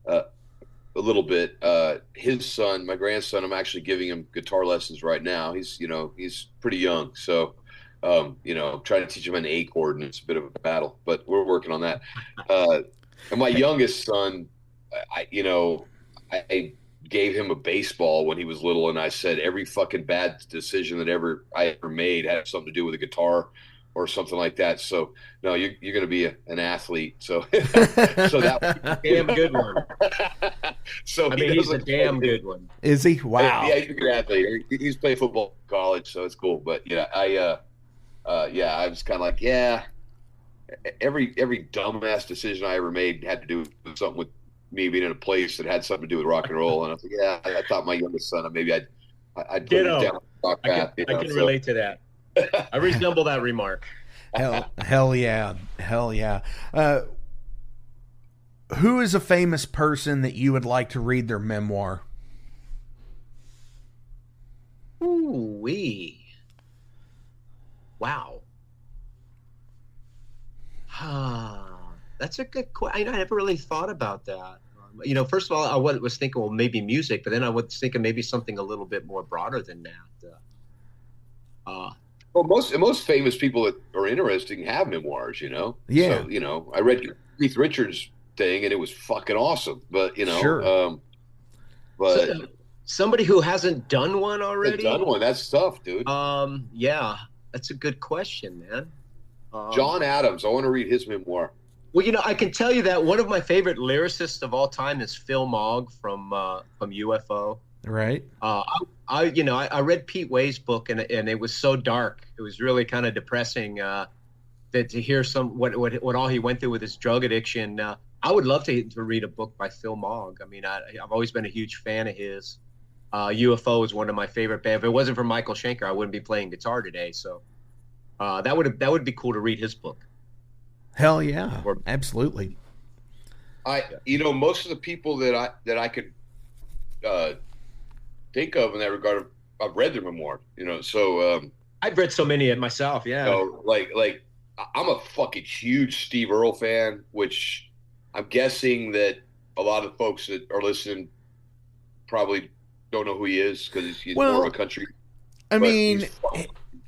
a little bit. His son, my grandson, I'm actually giving him guitar lessons right now. He's pretty young, so trying to teach him an A chord, and it's a bit of a battle, but we're working on that. And my youngest son, I gave him a baseball when he was little, and I said every fucking bad decision that I ever made had something to do with a guitar or something like that. So no, you're going to be an athlete. So that damn good one. So he's a damn good one. Is he? Wow. Yeah, he's a good athlete. He's playing football in college, so it's cool. But I was kind of like, every dumbass decision I ever made had to do with something with me being in a place that had something to do with rock and roll. And I was like, I thought my youngest son, maybe I'd put him down the rock path. I can relate to that. I resemble that remark. Hell yeah. Who is a famous person that you would like to read their memoir? Ooh-wee. Wow. That's a good question. I never really thought about that. First of all, I was thinking, well, maybe music, but then I was thinking maybe something a little bit more broader than that. Well, most famous people that are interesting have memoirs, Yeah. So, I read Keith Richards' thing, and it was fucking awesome. But sure. But somebody who hasn't done one already. That's tough, dude. Yeah, that's a good question, man. John Adams. I want to read his memoir. Well, I can tell you that one of my favorite lyricists of all time is Phil Mogg from UFO. Right. I read Pete Way's book, and it was so dark. It was really kind of depressing that to hear what all he went through with his drug addiction. I would love to read a book by Phil Mogg. I mean, I've always been a huge fan of his. UFO is one of my favorite bands. If it wasn't for Michael Schenker, I wouldn't be playing guitar today. So that would be cool to read his book. Hell yeah, absolutely. Most of the people that I could think of in that regard, I've read their memoir. So I've read so many of myself. Yeah. Like I'm a fucking huge Steve Earle fan, which I'm guessing that a lot of folks that are listening probably don't know who he is because he's more of a country. I mean,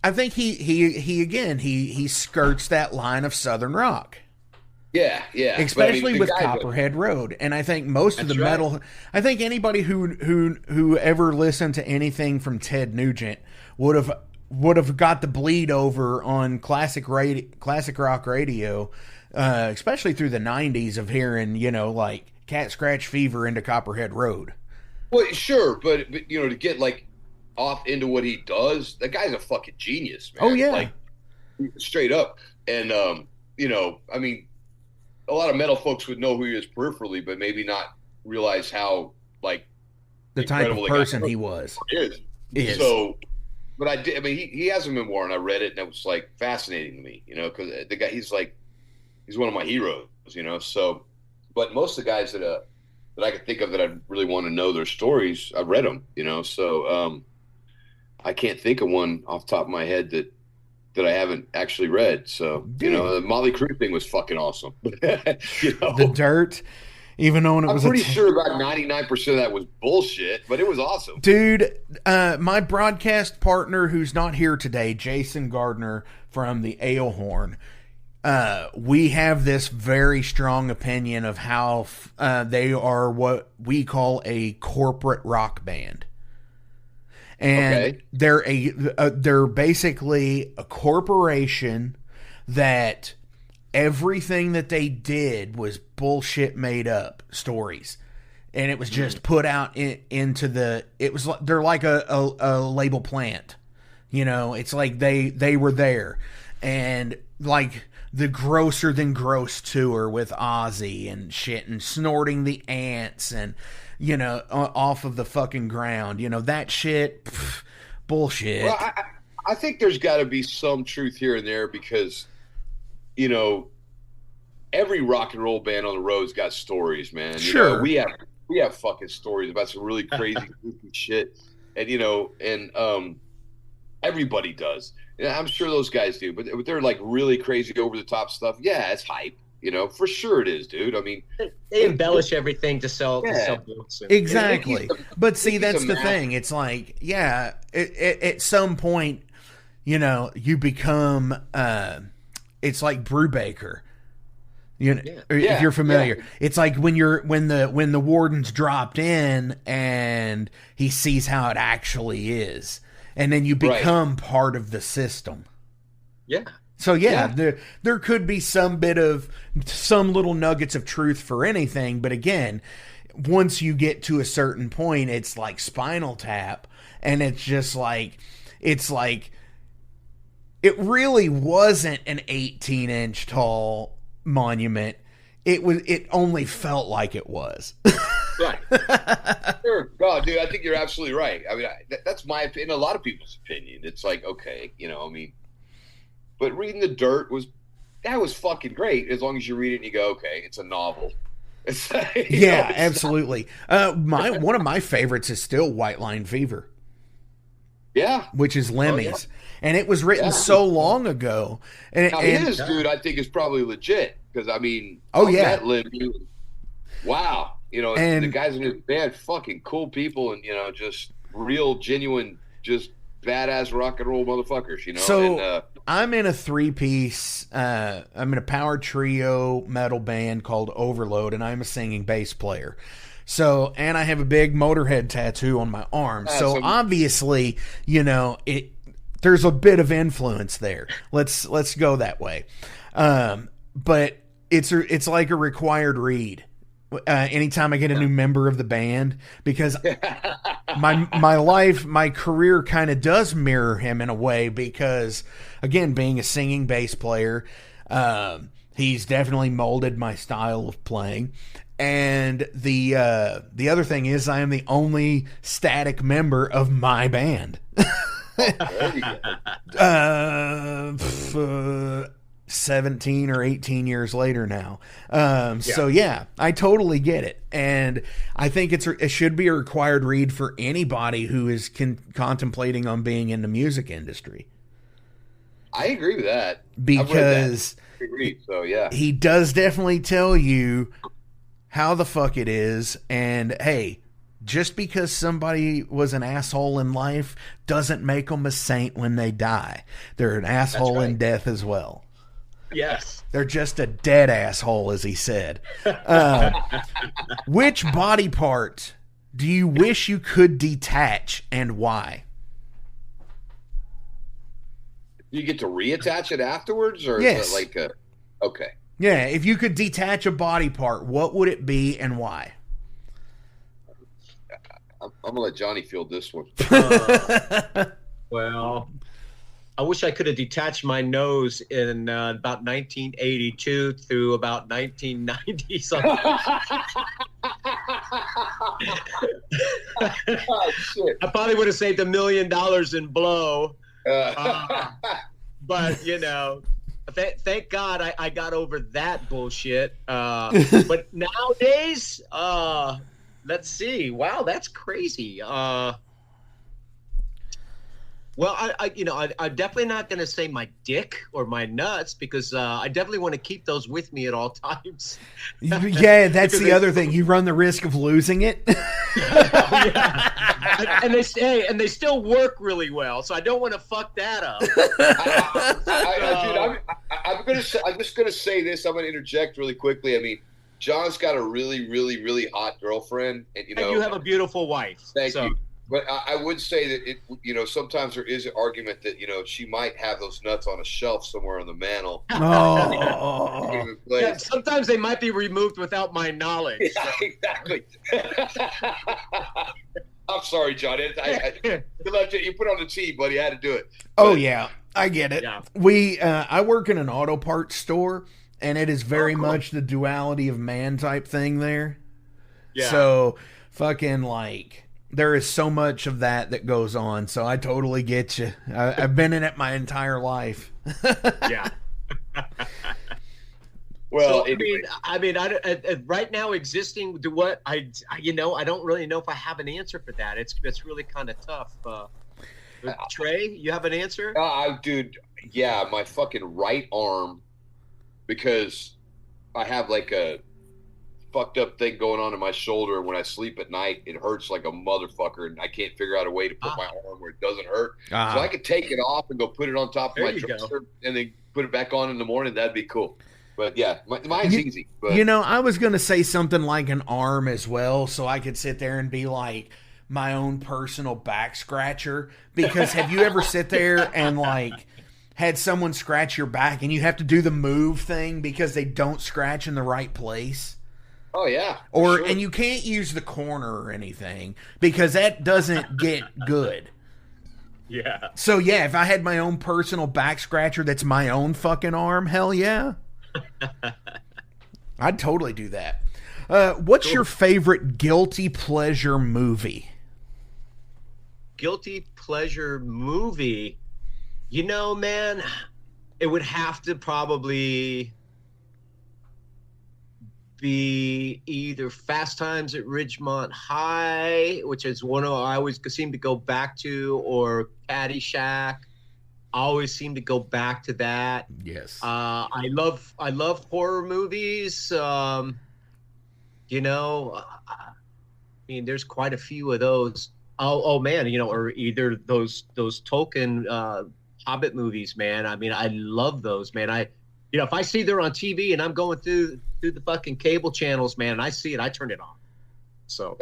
I think he skirts that line of Southern rock. Yeah. Especially with Copperhead Road. And I think most of the metal, I think anybody who ever listened to anything from Ted Nugent would have got the bleed over on classic rock radio especially through the 90s of hearing, like Cat Scratch Fever into Copperhead Road. Well, sure, but to get like off into what he does, that guy's a fucking genius, man. Oh, yeah. Like straight up. And I mean, a lot of metal folks would know who he is peripherally, but maybe not realize how like the type of person he was. Is. So, but I did. I mean, he has a memoir, and I read it, and it was like fascinating to me, because the guy, he's one of my heroes, So, but most of the guys that I could think of that I really want to know their stories, I've read them, So, I can't think of one off the top of my head that I haven't actually read. So, the Motley Crue thing was fucking awesome. The Dirt. Even though I'm pretty sure about 99% of that was bullshit, but it was awesome. Dude, my broadcast partner who's not here today, Jason Gardner from the Ale Horn, we have this very strong opinion of how they are what we call a corporate rock band. And they're basically a corporation that everything that they did was bullshit made up stories, and it was just put out into the. It was they're like a label plant, It's like they were there, and like the Grosser Than Gross tour with Ozzy and shit, and Snorting the Ants, and off of the fucking ground, that shit, bullshit. Well, I think there's got to be some truth here and there because. Every rock and roll band on the road's got stories, man. Sure. We have fucking stories about some really crazy goofy shit. And everybody does. And I'm sure those guys do, but they're like really crazy over the top stuff. Yeah, it's hype. For sure it is, dude. I mean, they embellish everything to sell books. Exactly. But see, that's the thing. It's like, at some point, you become it's like Brubaker. If you're familiar, it's like when the warden's dropped in and he sees how it actually is, and then you become part of the system. Yeah. So there could be some little nuggets of truth for anything, but again, once you get to a certain point, it's like Spinal Tap, and it's just like it really wasn't an 18-inch tall monument. It only felt like it was. Right. Sure. God, dude, I think you're absolutely right. I mean, that's my opinion. A lot of people's opinion. It's like, okay, but reading The Dirt was fucking great as long as you read it and you go, okay, it's a novel. Absolutely. One of my favorites is still White Line Fever. Yeah. Which is Lemmy's. And it was written so long ago. And his, dude, I think is probably legit. Because, I mean, met Lemmy. Wow. And the guys in his band, fucking cool people and, just real, genuine, just badass rock and roll motherfuckers, So, I'm in a 3-piece, I'm in a power trio metal band called Overload, and I'm a singing bass player. So, and I have a big Motorhead tattoo on my arm. So obviously, there's a bit of influence there. Let's go that way. But it's like a required read. Anytime I get a new member of the band, because my career kind of does mirror him in a way, because again, being a singing bass player, he's definitely molded my style of playing. And the other thing is, I am the only static member of my band. 17 or 18 years later now. So yeah, I totally get it. And I think it should be a required read for anybody who is contemplating on being in the music industry. I agree with that. Because so yeah, he does definitely tell you how the fuck it is. And hey, just because somebody was an asshole in life doesn't make them a saint when they die. They're an asshole in death as well. Yes. They're just a dead asshole, as he said. Which body part do you wish you could detach, and why? You get to reattach it afterwards, or yes. is it like a... Okay. Yeah, if you could detach a body part, what would it be and why? I'm gonna let Johnny field this one. Well, I wish I could have detached my nose in about 1982 through about 1990 something. Oh, shit. I probably would have saved $1 million in blow. But you know, thank God I got over that bullshit. But nowadays, let's see. Wow, that's crazy. Well, I'm definitely not going to say my dick or my nuts because I definitely want to keep those with me at all times. Yeah, that's the other thing. You run the risk of losing it. Yeah. And they still work really well, so I don't want to fuck that up. I'm just gonna say this. I'm gonna interject really quickly. I mean, John's got a really, really, really hot girlfriend, and And you have a beautiful wife. Thank you. But I would say that sometimes there is an argument that she might have those nuts on a shelf somewhere on the mantle. Oh, yeah, sometimes they might be removed without my knowledge. Yeah, exactly. I'm sorry, John. You left it. You put it on the tee, buddy. I had to do it. Oh yeah, I get it. Yeah. I work in an auto parts store, and it is very much the duality of man type thing there. Yeah. So fucking like. There is so much of that goes on, so I totally get you. I've been in it my entire life. Yeah. Well, so, I mean, right now existing, I don't really know if I have an answer for that. It's really kind of tough. Trey, you have an answer? Dude, yeah, my fucking right arm, because I have like a fucked up thing going on in my shoulder, and when I sleep at night it hurts like a motherfucker, and I can't figure out a way to put my arm where it doesn't hurt. So I could take it off and go put it on top of my dresser and then put it back on in the morning. That'd be cool. But yeah, mine's easy. But. I was gonna say something like an arm as well, so I could sit there and be like my own personal back scratcher, because have you ever sit there and like had someone scratch your back and you have to do the move thing because they don't scratch in the right place? Oh yeah. And you can't use the corner or anything because that doesn't get good. Yeah. So yeah, if I had my own personal back scratcher that's my own fucking arm, hell yeah. I'd totally do that. What's your favorite guilty pleasure movie? Guilty pleasure movie? Man, it would have to probably be either Fast Times at Ridgemont High, which is one I always seem to go back to, or Caddyshack. I always seem to go back to that. Yes. I love horror movies. I mean, there's quite a few of those. Oh man, or either those Tolkien Hobbit movies, man. I mean, I love those, man. If I see they're on TV and I'm going through the fucking cable channels, man, and I see it, I turn it on. So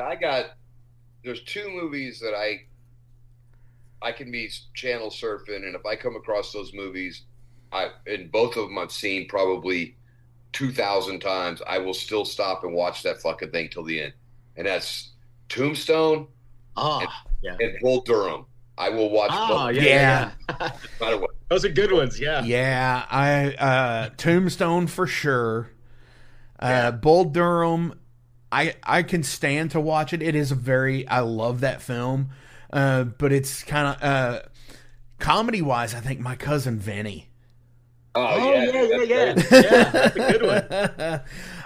there's two movies that I can be channel surfing, and if I come across those movies, and both of them I've seen probably 2,000 times, I will still stop and watch that fucking thing till the end. And that's Tombstone and Bull Durham. I will watch both. Yeah. No matter what. Those are good ones, yeah. Yeah, I Tombstone for sure. Bull Durham, I can stand to watch it. It is I love that film. But it's kind of comedy wise, I think My Cousin Vinny. Oh yeah. That's a good one.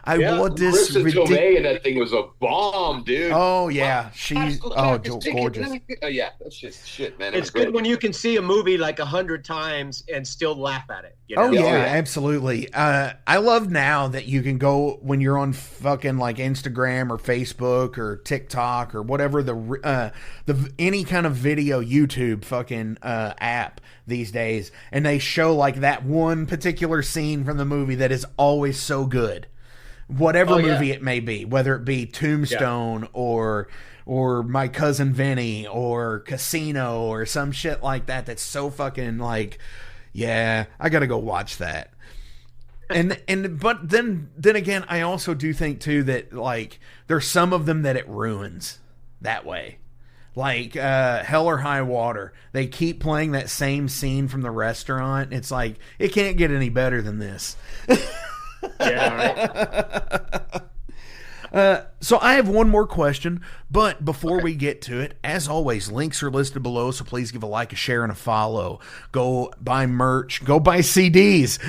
I want this. Marissa Tomei in that thing was a bomb, dude. Oh yeah, she's gorgeous. Yeah, that's just shit, man. It's good when you can see a movie like 100 times and still laugh at it. Oh yeah, absolutely. I love now that you can go when you're on fucking like Instagram or Facebook or TikTok or whatever the any kind of video YouTube fucking app these days, and they show like that one particular scene from the movie that is always so good. Whatever movie it may be, whether it be Tombstone or My Cousin Vinny or Casino or some shit like that, that's so fucking like, yeah, I gotta go watch that. But then again, I also do think too that like there's some of them that it ruins that way. Like Hell or High Water, they keep playing that same scene from the restaurant. It's like it can't get any better than this. Yeah. So I have one more question, but before we get to it, as always, links are listed below, so please give a like, a share, and a follow. Go buy merch. Go buy CDs.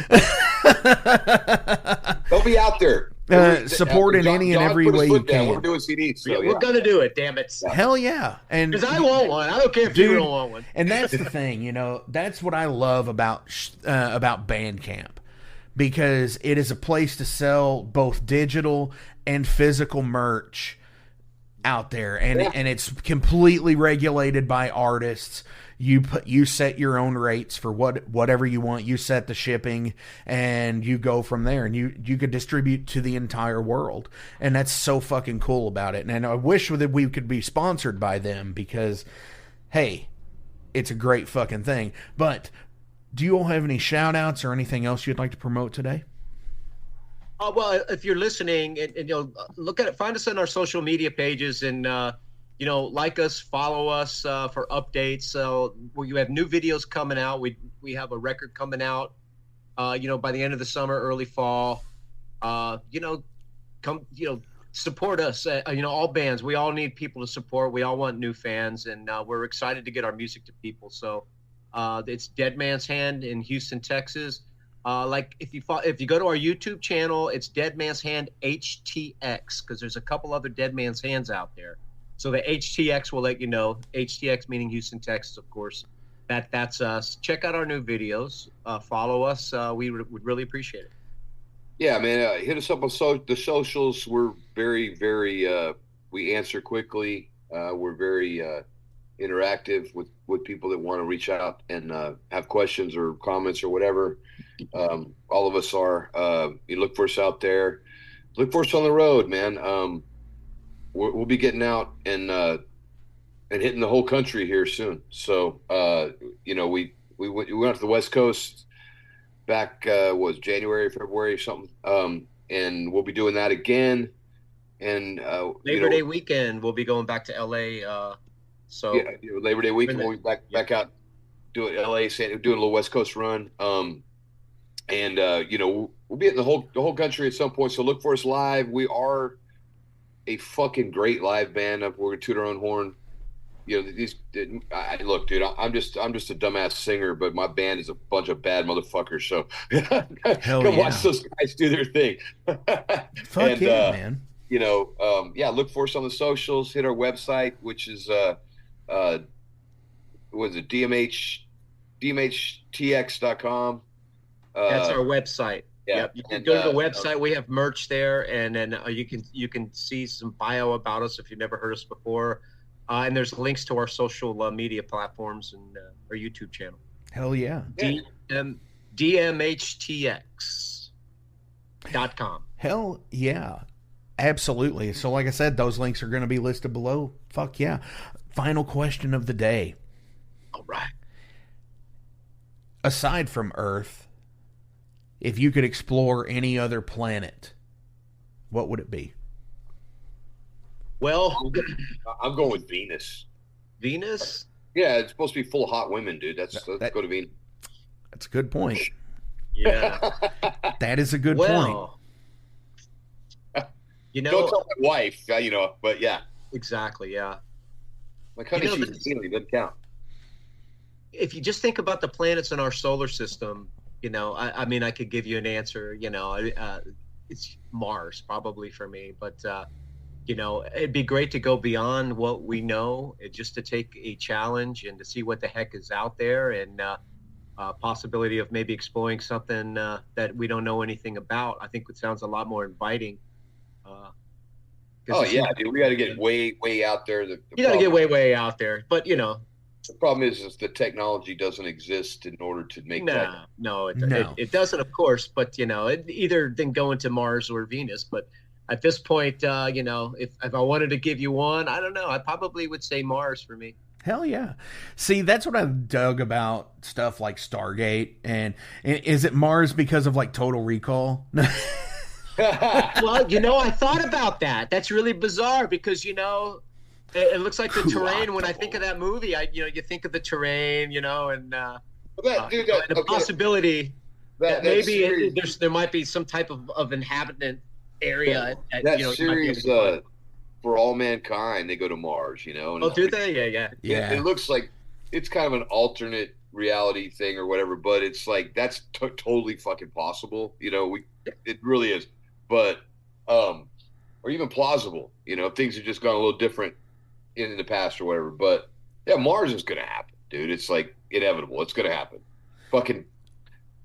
Don't be out there. Support in any and every way you can. We're doing CDs. So, We're going to do it, damn it. Hell yeah. And Because I want one. I don't care if you don't want one. And that's the thing, that's what I love about Bandcamp. Because it is a place to sell both digital and physical merch out there, and it's completely regulated by artists. You set your own rates for whatever you want. You set the shipping, and you go from there. And you could distribute to the entire world, and that's so fucking cool about it. And I wish that we could be sponsored by them because, hey, it's a great fucking thing. But do you all have any shout outs or anything else you'd like to promote today? Well, if you're listening and look at it, find us on our social media pages and, like us, follow us for updates. So you have new videos coming out. We have a record coming out, by the end of the summer, early fall. Support us. All bands, we all need people to support. We all want new fans, and we're excited to get our music to people. So it's Dead Man's Hand in Houston, Texas. If you go to our YouTube channel, it's Dead Man's Hand HTX, because there's a couple other Dead Man's Hands out there. So the HTX will let you know. HTX meaning Houston, Texas, of course. That's us. Check out our new videos. Follow us. We would really appreciate it. Yeah, man. Hit us up on the socials. We're very, very. We answer quickly. We're very interactive with people that want to reach out and have questions or comments or whatever. All of us are. You look for us out there. Look for us on the road, man. We'll be getting out and hitting the whole country here soon. So we went to the West Coast back was January, February, something. And we'll be doing that again. And Labor Day weekend, we'll be going back to LA. So yeah, Labor Day weekend we'll be back out doing LA, doing a little West Coast run. And we'll be in the whole country at some point. So look for us live. We are a fucking great live band. We're gonna toot our own horn. Look, dude, I'm just a dumbass singer, but my band is a bunch of bad motherfuckers. So come watch those guys do their thing. Fuck yeah, man. Look for us on the socials. Hit our website, which is DMHTX.com. That's our website. Yeah. Yep. You can go to the website. We have merch there, and then you can see some bio about us if you've never heard us before. And there's links to our social media platforms and our YouTube channel. Hell yeah. DMHTX.com. Hell yeah. Absolutely. So like I said, those links are going to be listed below. Fuck yeah. Final question of the day. All right. Aside from Earth, if you could explore any other planet, what would it be? Well, I'm going with Venus. Venus? Yeah, it's supposed to be full of hot women, dude. Let's go to Venus. That's a good point. Yeah. That is a good point. Don't tell my wife, but yeah. Exactly, yeah. My country, she's Sealy, doesn't count. If you just think about the planets in our solar system, I could give you an answer, it's Mars probably for me, but it'd be great to go beyond what we know, just to take a challenge and to see what the heck is out there, and possibility of maybe exploring something that we don't know anything about. I think it sounds a lot more inviting. Dude, we got to get way out there. You got to get way out there, but the problem is the technology doesn't exist in order to make that. No, it doesn't, of course. But either then going to Mars or Venus. But at this point, if I wanted to give you one, I don't know. I probably would say Mars for me. Hell yeah. See, that's what I dug about stuff like Stargate. And is it Mars because of like Total Recall? Well, I thought about that. That's really bizarre because, it looks like the terrain. When I think of that movie, you think of the terrain, and the possibility that maybe there might be some type of inhabitant area. That series, For All Mankind, they go to Mars, And do they? Yeah. It looks like it's kind of an alternate reality thing or whatever, but it's like that's totally fucking possible. It really is. But or even plausible, if things have just gone a little different in the past or whatever. But yeah, Mars is gonna happen, dude. It's like inevitable. It's gonna happen. Fucking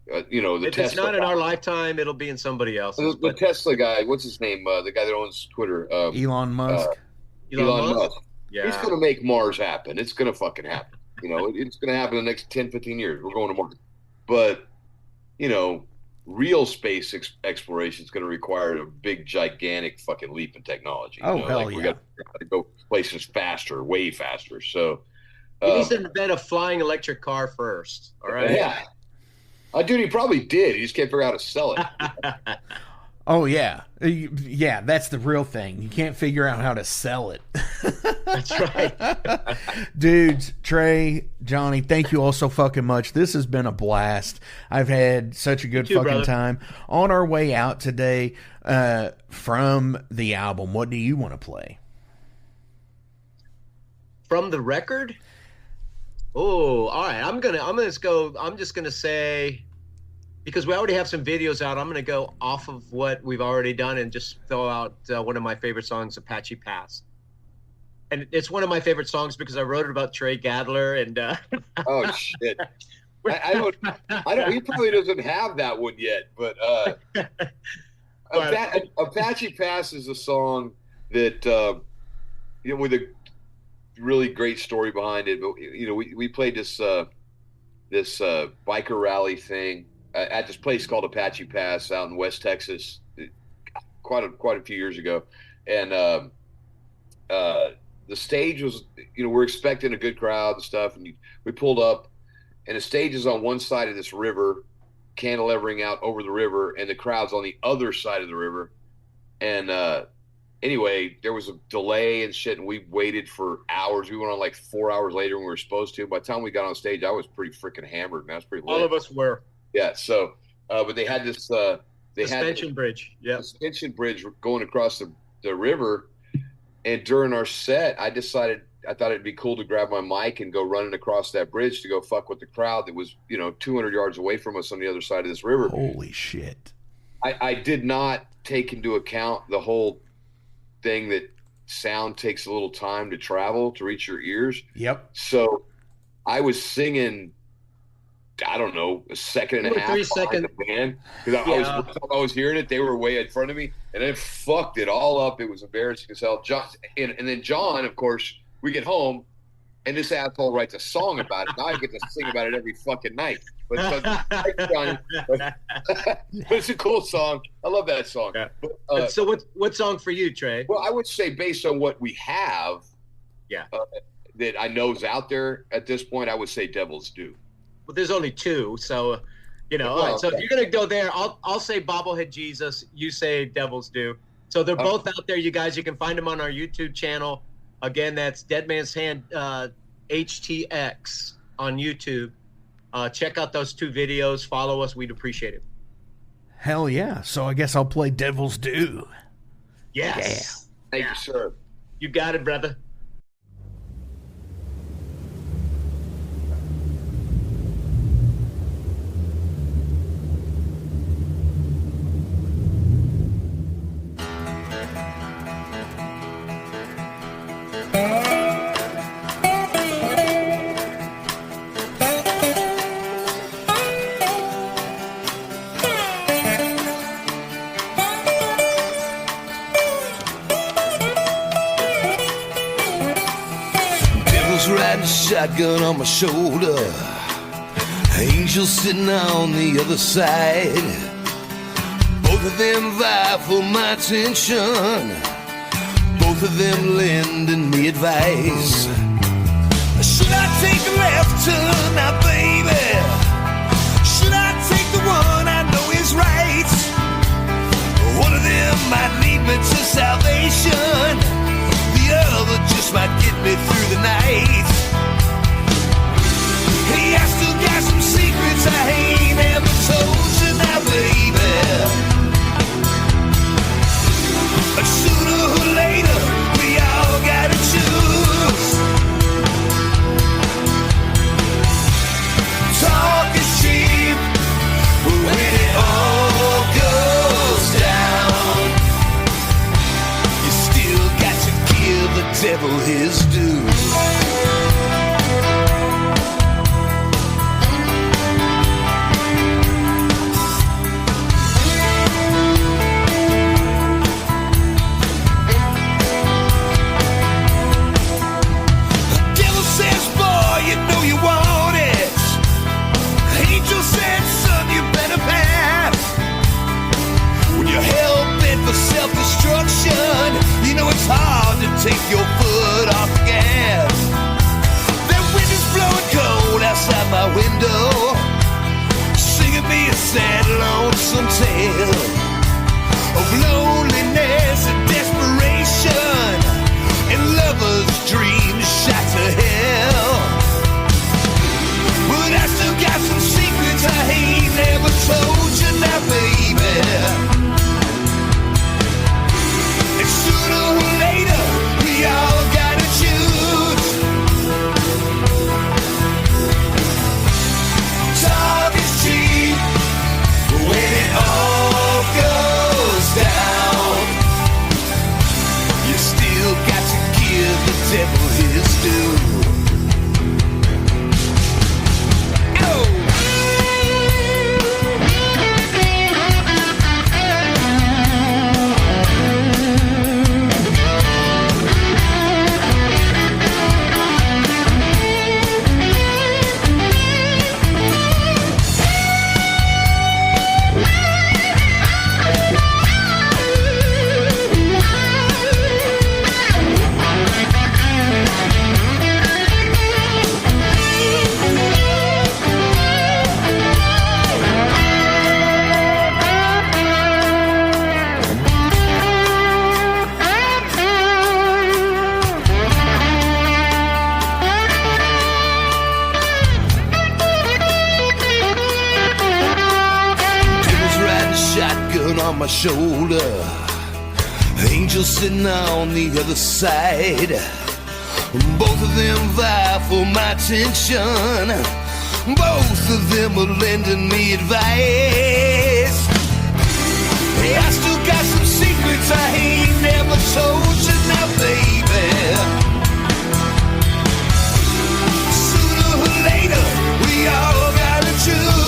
if Tesla, it's not in our lifetime, it'll be in somebody else's. The Tesla guy, what's his name? The guy that owns Twitter, Elon Musk. Elon Musk. Yeah. He's gonna make Mars happen. It's gonna fucking happen. It's gonna happen in the next 10, 15 years. We're going to Mars. But real space exploration is going to require a big, gigantic fucking leap in technology. Hell yeah. We got to go places faster, way faster. So he needs to invent a flying electric car first. All right. Yeah. Dude, he probably did. He just can't figure out how to sell it. Oh, yeah. Yeah, that's the real thing. You can't figure out how to sell it. That's right. Dudes, Trey, Johnny, thank you all so fucking much. This has been a blast. I've had such a good fucking time. On our way out today from the album, what do you want to play? From the record? Oh, all right. I'm just gonna say, because we already have some videos out, I'm gonna go off of what we've already done and just throw out one of my favorite songs, Apache Pass. And it's one of my favorite songs because I wrote it about Trey Gadler and. Oh shit! I don't. He probably doesn't have that one yet, but Apache Pass is a song that with a really great story behind it. But we played this biker rally thing at this place called Apache Pass out in West Texas, quite a few years ago, and the stage was, we're expecting a good crowd and stuff, and we pulled up, and the stage is on one side of this river, cantilevering out over the river, and the crowd's on the other side of the river, and anyway, there was a delay and shit, and we waited for hours. We went on like 4 hours later when we were supposed to. By the time we got on stage, I was pretty freaking hammered, and I was pretty lit. All of us were. Yeah, so, but they had this, suspension bridge. Yeah. Suspension bridge going across the river. And during our set, I thought it'd be cool to grab my mic and go running across that bridge to go fuck with the crowd that was, 200 yards away from us on the other side of this river. Holy shit. I did not take into account the whole thing that sound takes a little time to travel to reach your ears. Yep. So I was singing, I don't know, a second and a half 3 seconds the band because I was hearing it. They were way in front of me, and I fucked it all up. It was embarrassing as hell. John, and then John, of course, we get home, and this asshole writes a song about it. Now I get to sing about it every fucking night. But it's a cool song. I love that song. Yeah. But, so what song for you, Trey? Well, I would say based on what we have, that I know is out there at this point, I would say Devil's Due. Well, there's only two, so all right. So if you're gonna go there, I'll say Bobblehead Jesus. You say Devil's Due. So they're both out there, you guys. You can find them on our YouTube channel. Again, that's Dead Man's Hand HTX on YouTube. Check out those two videos. Follow us. We'd appreciate it. Hell yeah! So I guess I'll play Devil's Due. Yes. Yeah. Thank you, sir. You got it, brother. Riding shotgun on my shoulder, angels sitting on the other side. Both of them vie for my attention, both of them lending me advice. decision now, baby. Should I take the one I know is right? One of them might lead me to salvation. The other just might get me through the night. Hey, I still got some secrets I ain't ever told you now, baby. But sooner or later, we all gotta choose. Talk is cheap when it all goes down. You still got to give the devil his due. Self-destruction, you know it's hard to take your foot off the gas. That wind is blowing cold outside my window, singing me a sad, lonesome tale of loneliness and desperation, and lovers' dreams shot to hell. But I still got some secrets I ain't never told you now, baby. Sooner or later, we all gotta choose. Talk is cheap when it all goes down. You still got to give the devil his due. On my shoulder, angels sitting on the other side. Both of them vie for my attention. Both of them are lending me advice. Hey, I still got some secrets I ain't never told you now, baby. Sooner or later, we all gotta choose.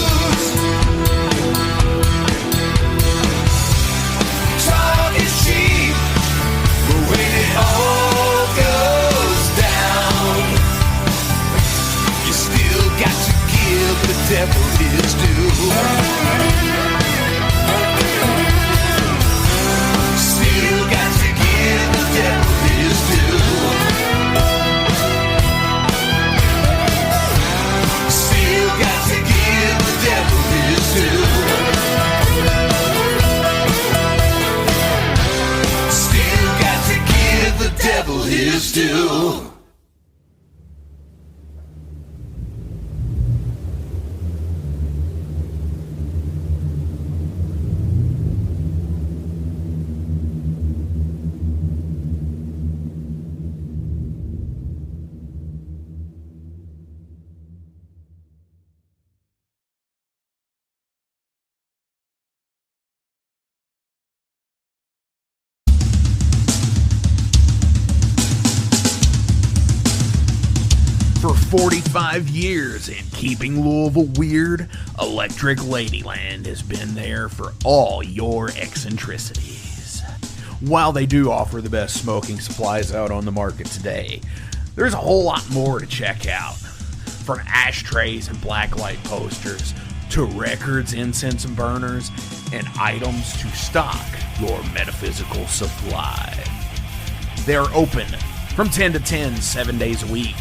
All goes down. You still got to give the devil his due. Still got to give the devil his due. Still got to give the devil his due. The devil is due. For 45 years and keeping Louisville weird, Electric Ladyland has been there for all your eccentricities. While they do offer the best smoking supplies out on the market today, there's a whole lot more to check out. From ashtrays and blacklight posters, to records, incense and burners, and items to stock your metaphysical supply. They're open from 10 to 10, 7 days a week,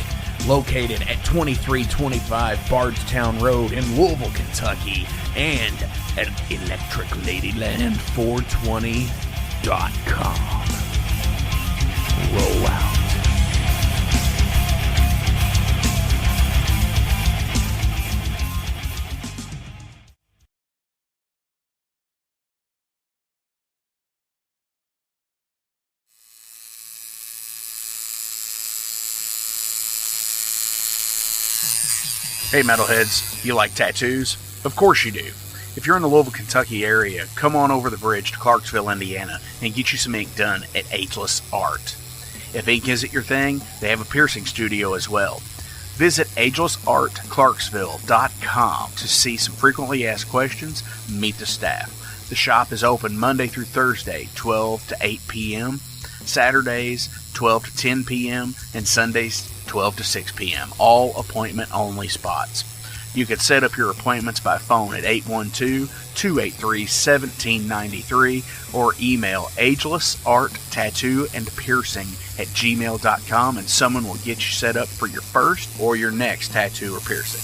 located at 2325 Bardstown Road in Louisville, Kentucky, and at electricladyland420.com. Roll out. Hey metalheads, you like tattoos? Of course you do. If you're in the Louisville, Kentucky area, come on over the bridge to Clarksville, Indiana, and get you some ink done at Ageless Art. If ink isn't your thing, they have a piercing studio as well. Visit agelessartclarksville.com to see some frequently asked questions, meet the staff. The shop is open Monday through Thursday, 12 to 8 p.m., Saturdays, 12 to 10 p.m., and Sundays, 12 to 6 p.m., all appointment-only spots. You can set up your appointments by phone at 812-283-1793 or email agelessarttattooandpiercing@gmail.com, and someone will get you set up for your first or your next tattoo or piercing.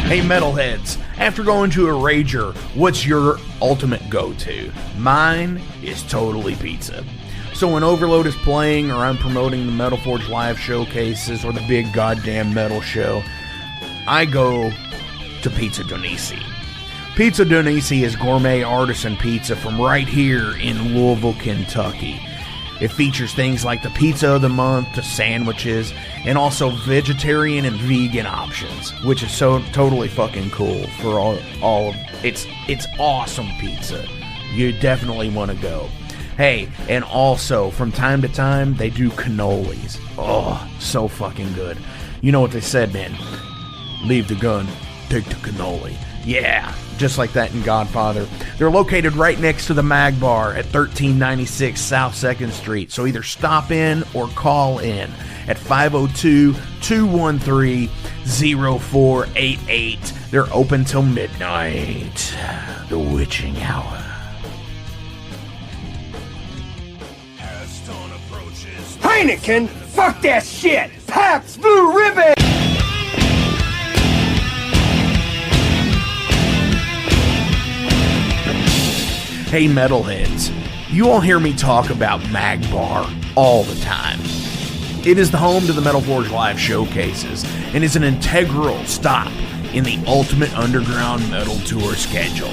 Hey metalheads, after going to a rager, what's your ultimate go-to? Mine is totally pizza. So when Overload is playing, or I'm promoting the Metal Forge live showcases, or the big goddamn metal show, I go to Pizza Donisi. Pizza Donisi is gourmet artisan pizza from right here in Louisville, Kentucky. It features things like the pizza of the month, the sandwiches, and also vegetarian and vegan options, which is so totally fucking cool for all of it's awesome pizza. You definitely want to go. Hey, and also from time to time they do cannolis. Oh, so fucking good. You know what they said, man? Leave the gun, take the cannoli. Yeah, just like that in Godfather. They're located right next to the Mag Bar at 1396 South 2nd Street. So either stop in or call in at 502-213-0488. They're open till midnight. The witching hour. Heineken, fuck that shit! Pabst Blue Ribbon! Hey metalheads, you all hear me talk about Mag Bar all the time. It is the home to the Metal Forge live showcases and is an integral stop in the ultimate underground metal tour schedule.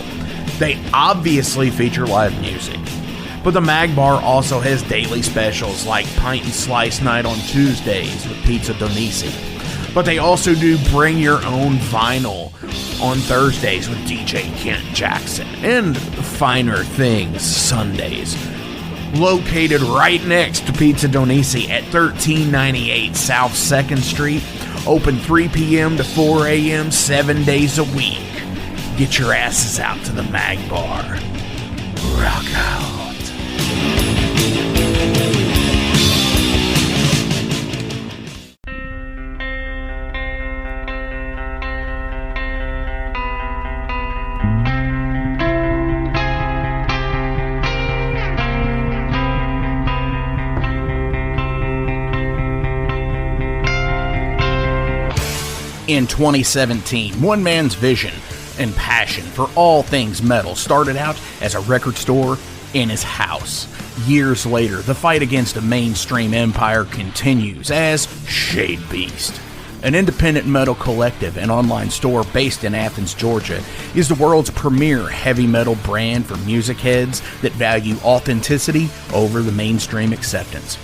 They obviously feature live music, but the Mag Bar also has daily specials like Pint and Slice Night on Tuesdays with Pizza Donisi. But they also do Bring Your Own Vinyl on Thursdays with DJ Kent Jackson, and Finer Things Sundays. Located right next to Pizza Donisi at 1398 South 2nd Street, open 3 p.m. to 4 a.m. 7 days a week. Get your asses out to the Mag Bar. Rock out. In 2017, one man's vision and passion for all things metal started out as a record store in his house. Years later, the fight against a mainstream empire continues as Shade Beast. An independent metal collective and online store based in Athens, Georgia, is the world's premier heavy metal brand for music heads that value authenticity over the mainstream acceptance.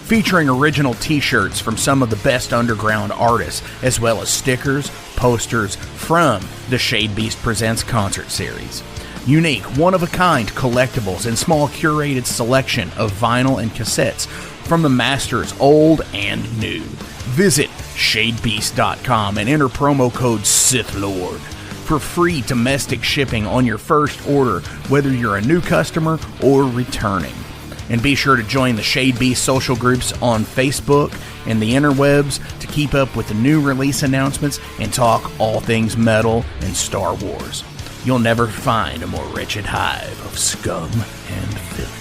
Featuring original t-shirts from some of the best underground artists, as well as stickers, posters from the Shade Beast Presents concert series. Unique, one-of-a-kind collectibles and small curated selection of vinyl and cassettes from the masters old and new. Visit shadebeast.com and enter promo code SithLord for free domestic shipping on your first order, whether you're a new customer or returning. And be sure to join the Shade Beast social groups on Facebook and the interwebs to keep up with the new release announcements and talk all things metal and Star Wars. You'll never find a more wretched hive of scum and filth.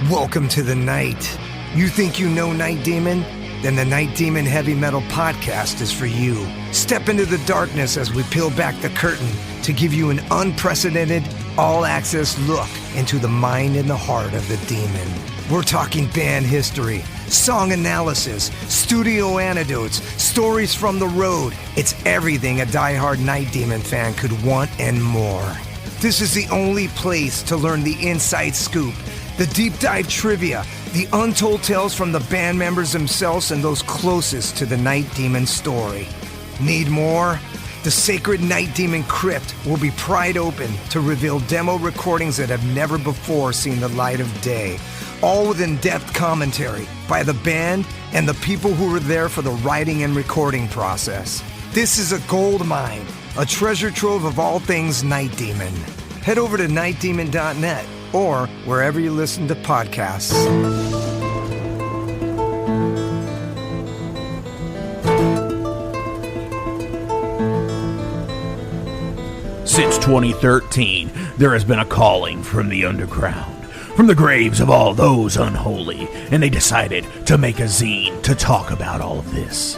Welcome to the night. You think you know Night Demon? Then the Night Demon Heavy Metal Podcast is for you. Step into the darkness as we peel back the curtain to give you an unprecedented, all-access look into the mind and the heart of the demon. We're talking band history, song analysis, studio anecdotes, stories from the road. It's everything a diehard Night Demon fan could want and more. This is the only place to learn the inside scoop, the deep dive trivia, the untold tales from the band members themselves and those closest to the Night Demon story. Need more? The sacred Night Demon Crypt will be pried open to reveal demo recordings that have never before seen the light of day, all with in-depth commentary by the band and the people who were there for the writing and recording process. This is a gold mine, a treasure trove of all things Night Demon. Head over to nightdemon.net or wherever you listen to podcasts. Since 2013, there has been a calling from the underground, from the graves of all those unholy, and they decided to make a zine to talk about all of this.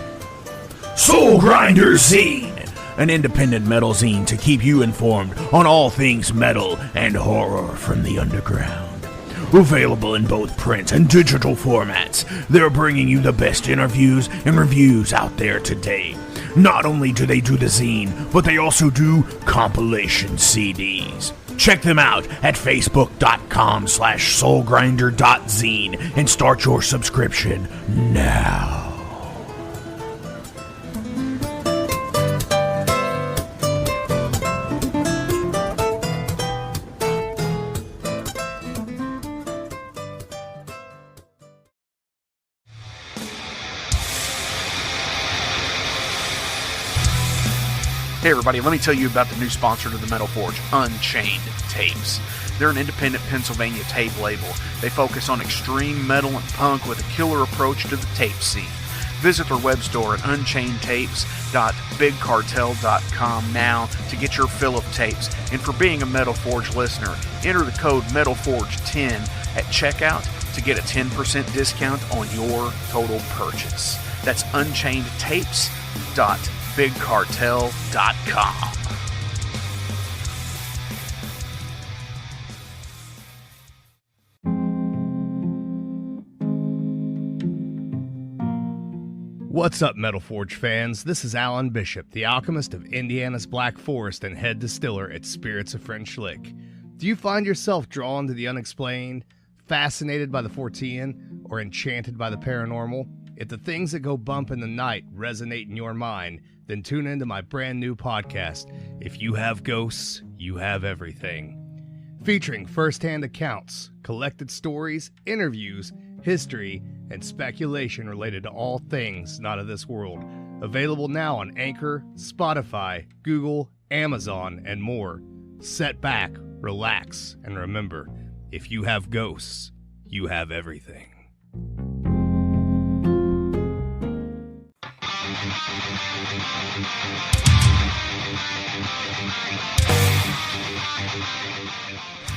Soul Grinder Zine! An independent metal zine to keep you informed on all things metal and horror from the underground. Available in both print and digital formats, they're bringing you the best interviews and reviews out there today. Not only do they do the zine, but they also do compilation CDs. Check them out at facebook.com/soulgrinder.zine and start your subscription now. Hey everybody, let me tell you about the new sponsor to the Metal Forge, Unchained Tapes. They're an independent Pennsylvania tape label. They focus on extreme metal and punk with a killer approach to the tape scene. Visit their web store at unchainedtapes.bigcartel.com now to get your fill of tapes. And for being a Metal Forge listener, enter the code METALFORGE10 at checkout to get a 10% discount on your total purchase. That's unchainedtapes.bigcartel.com. What's up, Metal Forge fans? This is Alan Bishop, the alchemist of Indiana's Black Forest and head distiller at Spirits of French Lick. Do you find yourself drawn to the unexplained, fascinated by the Fortean, or enchanted by the paranormal? If the things that go bump in the night resonate in your mind, then tune into my brand new podcast, If You Have Ghosts, You Have Everything. Featuring first-hand accounts, collected stories, interviews, history, and speculation related to all things not of this world. Available now on Anchor, Spotify, Google, Amazon, and more. Sit back, relax, and remember, if you have ghosts, you have everything.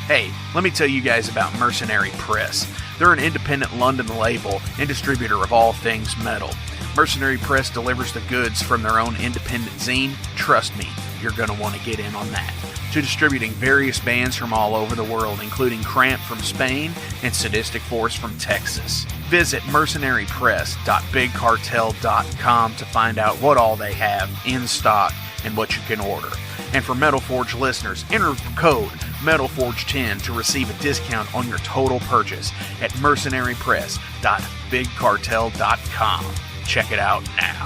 Hey, let me tell you guys about Mercenary Press. They're an independent London label and distributor of all things metal. Mercenary Press delivers the goods from their own independent zine. Trust me, you're going to want to get in on that. To distributing various bands from all over the world, including Cramp from Spain and Sadistic Force from Texas. Visit mercenarypress.bigcartel.com to find out what all they have in stock and what you can order. And for Metal Forge listeners, enter code METALFORGE10 to receive a discount on your total purchase at mercenarypress.bigcartel.com. Check it out now.